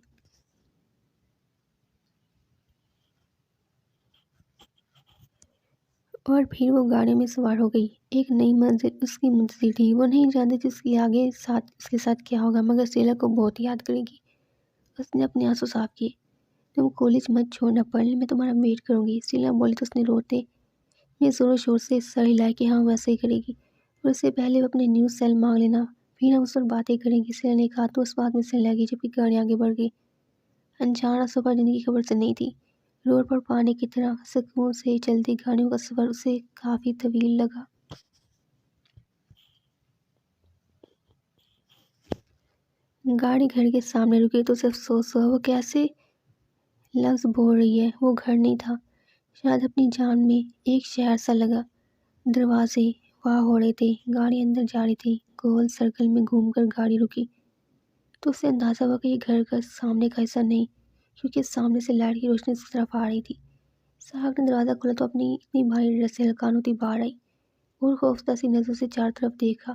اور پھر وہ گاڑی میں سوار ہو گئی۔ ایک نئی منزل اس کی منتظر تھی۔ وہ نہیں جانتی تھی اس کے ساتھ کیا ہوگا، مگر سیلا کو بہت یاد کرے گی۔ اس نے اپنے آنسو صاف کیے۔ تم کالج مت چھوڑنا، پڑھ میں تمہارا ویٹ کروں گی، سیلا بولی تو اس نے روتے میں زور و شور سے سر ہلایا کہ ہاں ویسے ہی کرے گی، اور اس سے پہلے وہ اپنے نیوز سیل مانگ لینا، پھر ہم اس پر باتیں کریں گے۔ سیلا نے کہا تو اس بات میں سر ہلا گئی، جبکہ گاڑی آگے بڑھ گئی۔ انجان رستوں پر جن کی خبر سے نہیں تھی، روڈ پر پانی کی طرح سکون سے چلتی گاڑیوں کا سفر اسے کافی طویل لگا۔ گاڑی گھر کے سامنے رکی تو اسے افسوس ہوا، وہ کیسے لفظ بول رہی ہے۔ وہ گھر نہیں تھا، شاید اپنی جان میں ایک شہر سا لگا۔ دروازے واہ ہو رہے تھے، گاڑی اندر جا رہی تھی۔ گول سرکل میں گھوم کر گاڑی رکی تو اسے اندازہ ہوا کہ یہ گھر کا سامنے کا حصہ نہیں، کیونکہ سامنے سے لائٹ کی روشنی اس طرف آ رہی تھی۔ ساحق نے دروازہ کھولا تو اپنی اتنی بھاری ڈریس سے ہلکان ہوتی باہر آئی اور خوفزدہ سی نظر سے چاروں طرف دیکھا۔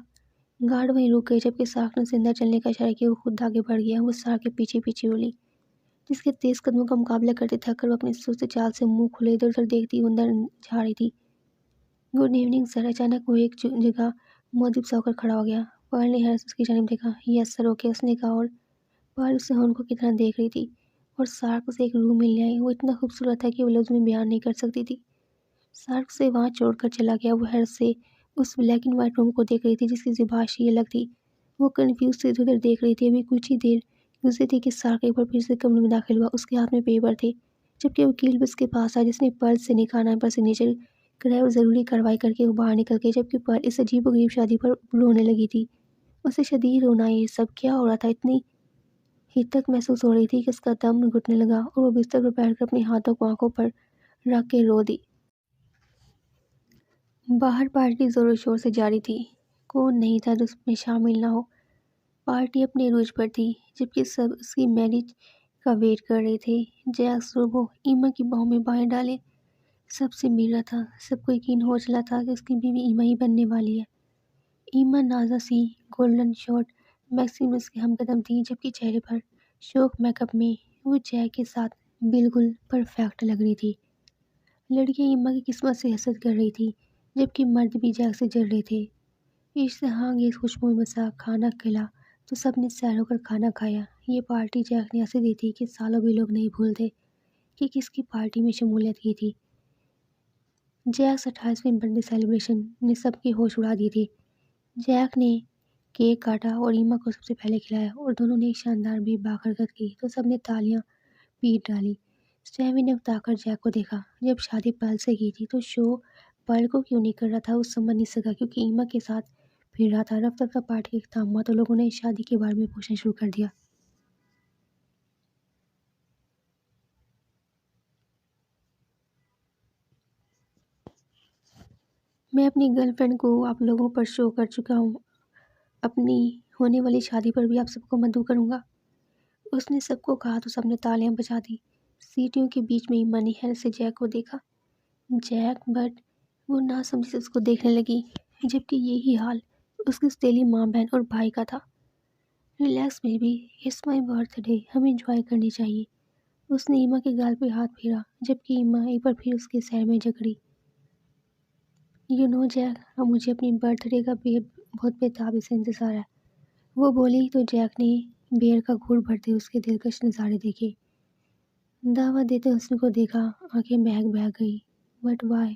گارڈ وہیں رک گئے، جبکہ ساحق نے اسے اندر چلنے کا اشارہ کیا۔ وہ خود آگے بڑھ گیا۔ وہ ساحق کے پیچھے پیچھے بولی، جس کے تیز قدموں کا مقابلہ کرتے تھک کر وہ اپنی سست چال سے منہ کھلے ادھر ادھر دیکھتی وہ اندر جا رہی تھی۔ Good evening sir. اچانک وہ ایک جگہ مؤدب سا ہو کر کھڑا ہو گیا۔ پرل نے حیرت سے اس کی جانب دیکھا۔ یس سر، اوکے، اس نے کہا، اور پرل اسے ہونکوں کی طرح دیکھ رہی تھی، اور ساحق اسے ایک روم میں لے آئی۔ وہ اتنا خوبصورت تھا کہ وہ لفظ میں بیان نہیں کر سکتی تھی۔ ساحق اسے وہاں چھوڑ کر چلا گیا۔ وہ حیرت سے اس بلیک اینڈ وائٹ روم کو دیکھ رہی تھی جس کی زیبائش ہی الگ تھی۔ وہ کنفیوز سے ادھر ادھر دیکھ رہی تھی۔ ابھی کچھ ہی دیر گزری تھی کہ ساحق ایک بار پھر سے کمرے میں داخل ہوا۔ اس کے ہاتھ میں پیپر تھے، جبکہ وکیل بھی اس کے پاس آیا، جس نے پرل سے نکاح نامے پر سگنیچر کرائے اور ضروری کارروائی کر کے وہ باہر نکل گئے، جبکہ پرل اس عجیب و غریب شادی پر رونے لگی تھی۔ اسے شدید رونا آیا۔ یہ سب کیا ہو رہا تھا؟ اتنی حد تک محسوس ہو رہی تھی کہ اس کا دم گھٹنے لگا اور وہ بستر پر بیٹھ کر اپنے ہاتھوں کو آنکھوں پر رکھ کے رو دی۔ باہر پارٹی زور و شور سے جاری تھی۔ کون نہیں تھا جو اس میں شامل نہ ہو۔ پارٹی اپنے عروج پر تھی، جبکہ سب اس کی میرج کا ویٹ کر رہے تھے۔ جیک سوربو ایما کی باہوں میں بائیں ڈالے سب سے مل رہا تھا۔ سب کو یقین ہو چلا تھا کہ اس کی بیوی ایما ہی بننے والی ہے۔ ایما نازا سی گولڈن شارٹ میکسی میں اس کے ہم قدم تھی، جبکہ چہرے پر شوق میک اپ میں وہ جیک کے ساتھ بالکل پرفیکٹ لگ رہی تھی۔ لڑکیاں ایما کی قسمت سے حسد کر رہی تھی، جبکہ مرد بھی جیک سے جل رہے تھے۔ اشتہا انگیز خوشبو میں بسا کھانا کھلا تو سب نے سیر ہو کر کھانا کھایا۔ یہ پارٹی جیک نے ایسے دی تھی کہ سالوں بھی لوگ نہیں بھولتے کہ کس کی پارٹی میں شمولیت کی تھی۔ جیک 28ویں برتھ ڈے سیلیبریشن نے سب کی ہوش اڑا دی تھی۔ جیک نے کیک کاٹا اور ایما کو سب سے پہلے کھلایا، اور دونوں نے ایک شاندار بے باک حرکت کی تو سب نے تالیاں پیٹ ڈالی۔ سٹیوی نے اکتا کر جیک کو دیکھا۔ جب شادی پرل سے کی تھی تو شو پرل کو کیوں نہیں کر رہا تھا؟ وہ سمجھ نہیں سکا، کیونکہ ایما کے ساتھ پھر رہا تھا۔ رفتہ رفتہ پارٹی کا اختتام ہوا تو لوگوں نے شادی کے بارے میں پوچھنا شروع کر دیا۔ میں اپنی گرل فرینڈ کو آپ لوگوں پر شو کر چکا ہوں، اپنی ہونے والی شادی پر بھی آپ سب کو مدعو کروں گا، اس نے سب کو کہا تو سب نے تالیاں بجا دی۔ سیٹیوں کے بیچ میں ایما نے حیرت سے جیک کو دیکھا۔ جیک بٹ وہ ناسمجھی سے اس کو دیکھنے لگی، جبکہ یہی حال اس کی سوتیلی ماں بہن اور بھائی کا تھا۔ Relax baby, it's my birthday, ہمیں انجوائے کرنی چاہیے۔ اس نے ایما کے گال پہ ہاتھ پھیرا، جبکہ ایما ایک بار پھر اس کے سیر میں جکڑی۔ یو نو جیک، اب مجھے اپنی برتھ ڈے کا بہت بےتابی سے انتظار ہے، وہ بولی تو جیک نے بیئر کا گھونٹ بھرتے اس کے دلکش نظارے دیکھے۔ دعوت دیتے حسن کو دیکھا، آنکھیں بہک بہک گئی۔ But why?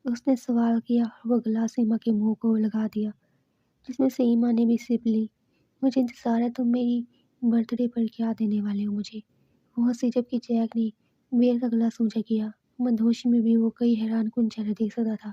اس نے سوال کیا اور وہ گلاس ایما کے منہ کو لگا دیا، جس میں سے ایما نے بھی سپ لی۔ مجھے انتظار ہے، تم میری برتھ ڈے پر کیا دینے والے ہو مجھے؟ وہ ہنسی، جبکہ جیک نے بیئر کا گلاس اونچا کیا۔ مدہوشی میں بھی وہ کئی حیران کن چہرے دیکھ سکتا تھا،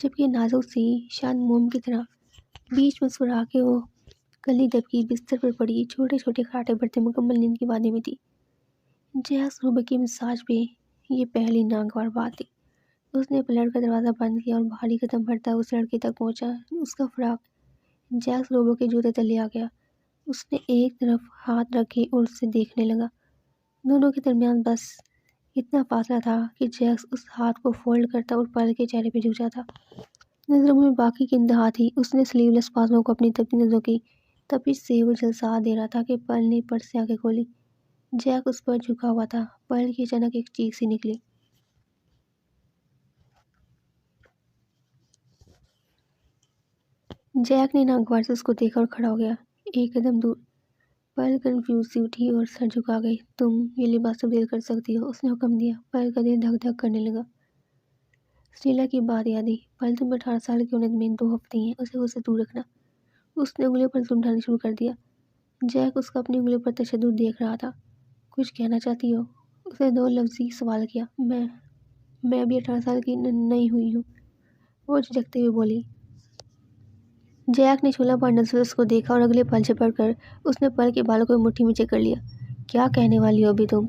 جبکہ نازک سی شان موم کی طرح بیچ مسکرا کے وہ کلی دبکی بستر پر پڑی چھوٹے چھوٹے کھاٹے برتن مکمل نیند کی وادی میں تھی۔ جیس روبے کے مزاج پہ یہ پہلی ناگوار بات تھی۔ اس نے پلٹ کر دروازہ بند کیا اور بھاری قدم بڑھتا اس لڑکے تک پہنچا۔ اس کا فراق جیس روبو کے جوتے تلے آ گیا۔ اس نے ایک طرف ہاتھ رکھے اور اسے دیکھنے لگا۔ دونوں کے درمیان بس اتنا فاصلہ تھا کہ جیکس اس ہاتھ کو فولڈ کرتا اور پرل کے چہرے پہ جھک جاتا۔ نظروں میں باقی کی انتہا تھی۔ اس نے سلیو لیس بازوؤں کو اپنی تپتی نظروں کی تپش سے وہ جھلسا دے رہا تھا کہ پرل نے پرس سے آنکھیں کھولی۔ جیک اس پر جھکا ہوا تھا۔ پرل کی اچانک ایک چیخ سی نکلی۔ جیک نے ناگوار سے اس کو دیکھا اور کھڑا ہو گیا، ایک قدم دور۔ پرل کنفیوز سی اٹھی اور سر جھکا گئی۔ تم یہ لباس تبدیل کر سکتی ہو، اس نے حکم دیا۔ پرل کا دل دھک دھک کرنے لگا۔ سٹیلا کی بات یاد آئی۔ پرل تمہیں 18 سال کی عمر میں 2 ہفتے ہیں، اسے خود سے دور رکھنا۔ اس نے انگلیوں پر ظلم ڈھانا شروع کر دیا۔ جیک اس کا اپنی انگلیوں پر تشدد دیکھ رہا تھا۔ کچھ کہنا چاہتی ہو؟ اس نے 2 لفظی سوال کیا۔ میں ابھی 18 سال کی نہیں ہوئی ہوں، وہ جھجکتے ہوئے بولی۔ جیک نے چھولا پار نظر سے اس کو دیکھا اور اگلے پل جھپٹ کر اس نے پرل کے بالوں کو مٹھی میں جکڑ لیا۔ کیا کہنے والی ہو ابھی تم؟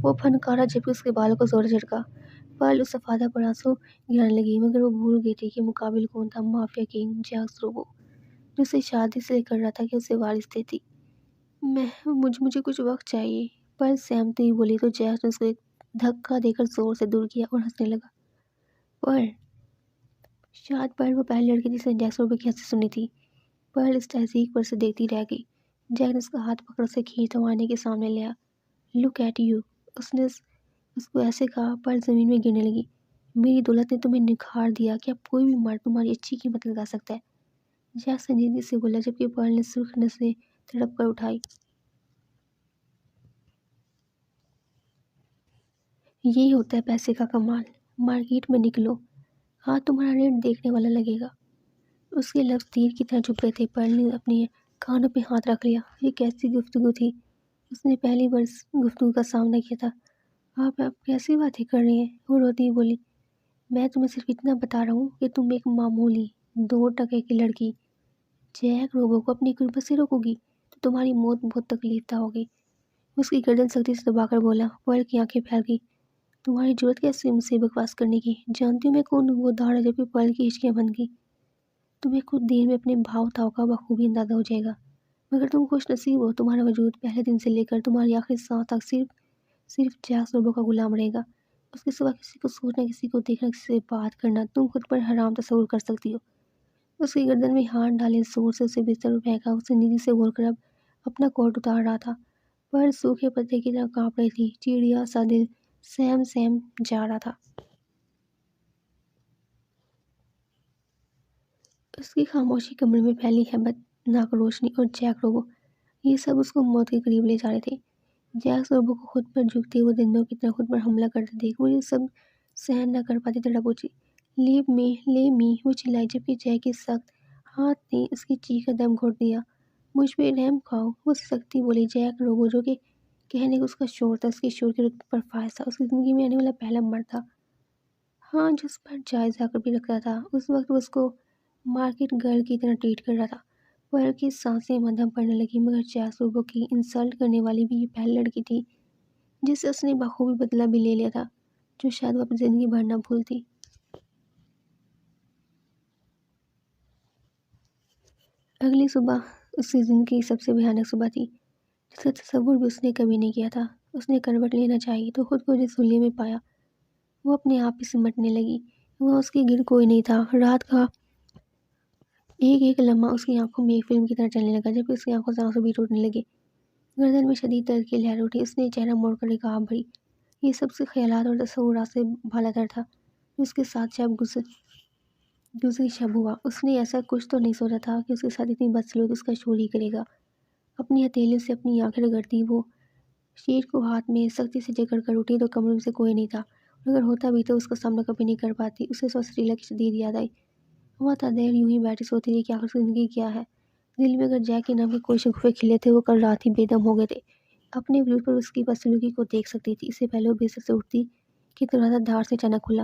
وہ پھنکارا جبکہ اس کے بالوں کو زور سے جھٹکا۔ پرل اس افادہ پر آنسو گرانے لگی، مگر وہ بھول گئی تھی کہ مقابل کون تھا، مافیا کنگ جیکس روبو، جو اسے شادی سے لے کر رہا تھا کہ اسے وارث دیتی۔ مجھے کچھ وقت چاہیے، پرل سہمتی ہوئی بولی تو جیکس نے اس کو ایک دھکا دے کر زور سے دور کیا اور ہنسنے لگا۔ پرل، شاید پرل وہ پہلی لڑکی تھی جس نے جیکس روبو کی ہنسی سنی تھی۔ پرل اس تہذیب پر سے دیکھتی رہ گئی۔ جیک نے اس کا ہاتھ پکڑ اسے کھینچا اور آئینے کے سامنے لیا۔ لک ایٹ یو، اس نے اس کو ایسے کہا پرل زمین میں گرنے لگی۔ میری دولت نے تمہیں نکھار دیا کہ اب کوئی بھی مرد تمہاری اچھی قیمت لگا سکتا ہے، جیک سنجیدگی سے بولا جبکہ پرل نے سرخ نظریں تڑپ کر اٹھائی۔ یہی ہوتا ہے پیسے کا کمال۔ مارکیٹ میں نکلو، ہاتھ تمہارا ریٹ دیکھنے والا لگے گا۔ اس کے لفظ تیر کی طرح چپ رہے تھے۔ پرل نے اپنے کانوں پہ ہاتھ رکھ لیا۔ یہ کیسی گفتگو تھی؟ اس نے پہلی بار اس گفتگو کا سامنا کیا تھا۔ آپ کیسی باتیں کر رہے ہیں؟ وہ روتی ہوئی بولی۔ میں تمہیں صرف اتنا بتا رہا ہوں کہ تم ایک معمولی 2 ٹکے کی لڑکی جیک روبو کو اپنی قربت سے روکو گی تو تمہاری موت بہت تکلیف دہ ہوگی۔ اس کی گردن سختی سے دبا کر بولا۔ پرل کی آنکھیں پھیل گئی۔ تمہاری جرأت کیسی ہے مجھ سے بکواس کرنے کی؟ جانتی ہوں میں کون ہوں؟ وہ دھاڑا جبکہ پرل کی ہچکیاں بند گئی۔ تمہیں کچھ دیر میں اپنے بھاؤ تاؤ کا بخوبی اندازہ ہو جائے گا، مگر تم خوش نصیب ہو، تمہارا وجود پہلے دن سے لے کر تمہاری آخری سانس تک صرف جیکس روبو کا غلام رہے گا۔ اس کے سوا کسی کو سوچنا، کسی کو دیکھنا، کسی سے بات کرنا تم خود پر حرام تصور کر سکتی ہو۔ اس کی گردن میں ہاتھ ڈالے زور سے اسے بستر پر پھینکا۔ اسے نیندی سے گھول کر اب اپنا کوٹ اتار رہا تھا۔ پرل سوکھے پتے کی طرح کانپ رہی تھی۔ چڑیا سا دل سہم جا رہا تھا۔ اس کی خاموشی کمرے میں پھیلی ہیبت ناک روشنی اور جیک روبو، یہ سب اس کو موت کے قریب لے جا رہے تھے۔ جیکس روبو کو خود پر جھکتے ہوئے درندوں کی طرح خود پر حملہ کرتے دیکھ وہ یہ سب سہن نہ کر پاتی تڑپ اٹھی۔ لے می، وہ چلائی جبکہ جیک کے سخت ہاتھ نے اس کی چیخ کا دم گھوٹ دیا۔ مجھ پہ رحم کھاؤ، وہ سختی بولی۔ جیک روبو، جو کہ کہنے کو اس کا شور تھا، اس کے شور کی رتبت پر فائز تھا، اس کی زندگی میں آنے والا پہلا مرد تھا، ہاں، جس پر جائز آ کر بھی رکھتا تھا۔ اس وقت وہ اس کو مارکیٹ گرل کی طرح ٹریٹ کر رہا تھا۔ پرل کی سانسیں مدھم پڑنے لگی، مگر جیکس روبو کی انسلٹ کرنے والی بھی یہ پہلی لڑکی تھی جس سے اس نے بخوبی بدلہ بھی لے لیا تھا، جو شاید وہ اپنی زندگی بھر نہ بھولتی۔ اگلی صبح اس کی زندگی کی سب سے بھیانک صبح تھی، جس کا تصور بھی اس نے کبھی نہیں کیا تھا۔ اس نے کروٹ لینا چاہی تو خود کو جس حلیے میں پایا، وہ اپنے آپ ہی سمٹنے لگی۔ وہاں اس کے گرد کوئی نہیں تھا۔ رات کا ایک لمحہ اس کی آنکھوں میں ایک فلم کی طرح چلنے لگا جبکہ اس کی آنکھوں سے آنسو بھی ٹوٹنے لگے۔ گردن میں شدید درد کی لہر اٹھی۔ اس نے چہرہ موڑ کر ایک آہ بھری۔ یہ سب سے خیالات اور تصورات سے بھالا تر تھا جو اس کے ساتھ گزری شب ہوا۔ اس نے ایسا کچھ تو نہیں سوچا تھا کہ اس کے ساتھ اتنی بدسلوکی اس کا شور ہی کرے گا۔ اپنی ہتھیلیوں سے اپنی آنکھیں رگڑتی وہ شیٹ کو ہاتھ میں سختی سے جکڑ کر اٹھی تو کمرے میں سے کوئی نہیں تھا، اور اگر ہوتا بھی تو اس کا سامنا کبھی نہیں کر پاتی۔ اسے سٹیلا کی شدید یاد آئی۔ وہ تا دیر یوں ہی بیٹھی سوتی رہی کہ آخر زندگی کیا ہے۔ دل میں اگر جیک کے نام کے کوئی شگوفے کھلے تھے، وہ کل رات ہی بے دم ہو گئے تھے۔ اپنے وجود پر اس کی بدسلوکی کو دیکھ سکتی تھی۔ اس سے پہلے وہ بستر سے اٹھتی کہ دروازہ دھاڑ سے اچانک کھلا۔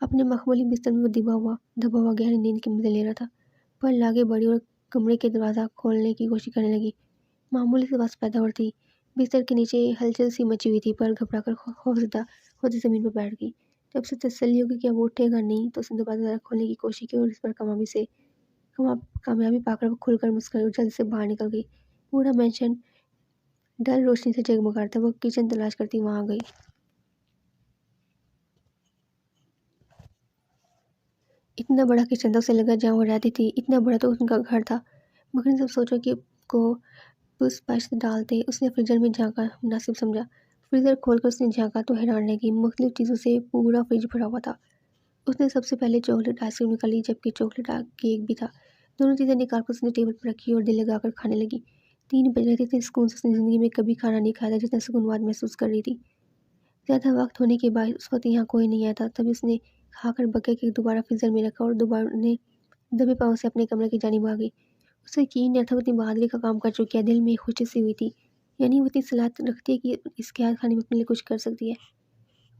اپنے مخملی بستر میں وہ دبا ہوا گہری نیند کے مزے لے رہا تھا۔ پل آگے بڑھی اور کمرے کے دروازہ کھولنے کی کوشش کرنے لگی۔ معمولی سی آواز پیدا ہو تھی۔ بستر کے نیچے ہلچل سی مچی ہوئی تھی، پر گھبرا کر خوفزدہ ہوتی زمین پر بیٹھ گئی۔ جب اسے تسلی ہوگی کہ اب وہ اٹھے گا نہیں تو اس نے دوبارہ کھولنے کی کوشش کی اور اس پر کامیابی پا کر وہ کھل کر مسکرائی اور جلد سے باہر نکل گئی۔ پورا مینشن ڈل روشنی سے جگمگا رہا تھا۔ وہ کچن تلاش کرتی وہاں گئی۔ اتنا بڑا کچن تھا، اسے لگا جہاں وہ رہتی تھی اتنا بڑا تو ان کا گھر تھا، مگر ان سب سوچوں کو پس پش ڈالتے اس نے فریزر میں جھانکا مناسب سمجھا۔ فریزر کھول کر اس نے جھانکا تو حیران رہ گئی، مختلف چیزوں سے پورا فریج بھرا ہوا تھا۔ اس نے سب سے پہلے چاکلیٹ آئس کریم نکالی، جبکہ چاکلیٹ کیک بھی تھا۔ دونوں چیزیں نکال کر اس نے ٹیبل پر رکھی اور دل لگا کر کھانے لگی۔ 3 بج رہے تھے، اتنے سکون سے اس نے زندگی میں کبھی کھانا نہیں کھایا تھا جتنا سکون آج محسوس کر رہی تھی۔ زیادہ وقت ہونے کے بعد اس وقت یہاں کوئی نہیں آیا تھا، تبھی اس نے کھا کر بقیہ کیک دوبارہ فریزر میں رکھا اور دبے پاؤں سے اپنے کمرے کی جانب آ گئی۔ اسے یقین نہیں تھا وہ اتنی بہادری کا کام کر چکی ہے۔ دل میں خوشی سی ہوئی تھی، یعنی وہ اتنی صلاحیت رکھتی ہے کہ اس قید خانے میں اپنے لیے کچھ کر سکتی ہے۔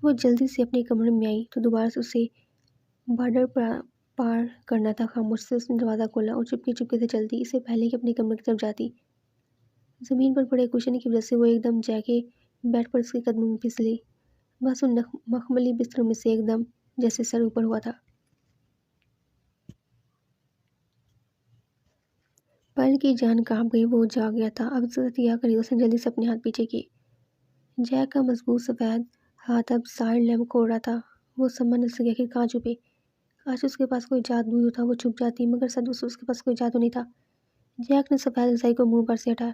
وہ جلدی سے اپنے کمرے میں آئی تو دوبارہ سے اسے بارڈر پار کرنا تھا۔ خاموشی سے اس نے دروازہ کھولا اور چپکے سے چلتی، اس سے پہلے کہ اپنے کمرے کی طرف جاتی، زمین پر پڑے کشن کی وجہ سے وہ ایک دم جاگے بیڈ پر اس کے قدموں میں پھسلی۔ بس ان مخملی بستروں میں سے ایک دم جیسے سر اوپر ہوا تھا۔ پل کی جان کانپ گئی، وہ جاگ گیا تھا۔ اب کیا کری، اس نے جلدی سے اپنے ہاتھ پیچھے کیے۔ جیک کا مضبوط سفید ہاتھ اب سائڈ لیمپ کھول رہا تھا۔ وہ سمجھ نہ سکے آخر کہاں چھپے۔ کاش اس کے پاس کوئی جادو تھا، وہ چھپ جاتی، مگر سچ اس کے پاس کوئی جادو نہیں تھا۔ جیک نے سفید رضائی کو منہ پر سے ہٹایا،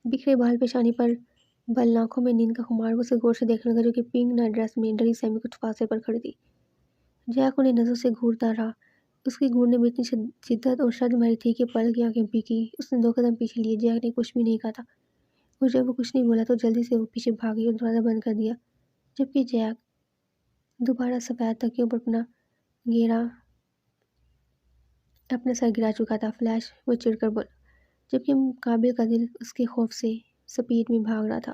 بکھرے بال پیشانی پر بل، آنکھوں میں نیند کا خمار۔ وہ اسے غور سے دیکھنے لگا جو کہ پنک نائٹ ڈریس میں ڈری سیمی کچھ فاصلے پر کھڑی تھی۔ جیک انہیں نظروں سے گھورتا رہا، اس کی گھورنے میں اتنی شدت اور شرم بھری تھی کہ پل کی آنکھیں بھیگی۔ اس نے 2 قدم پیچھے لیے، جیک نے کچھ بھی نہیں کہا تھا، اور جب وہ کچھ نہیں بولا تو جلدی سے وہ پیچھے بھاگی اور دروازہ بند کر دیا، جبکہ جیک دوبارہ سفید تکیوں پر اپنا سر گرا چکا تھا۔ فلیش، وہ چڑھ کر بولا، جبکہ مقابل کا دل اس کے خوف سے سپیڈ میں بھاگ رہا تھا۔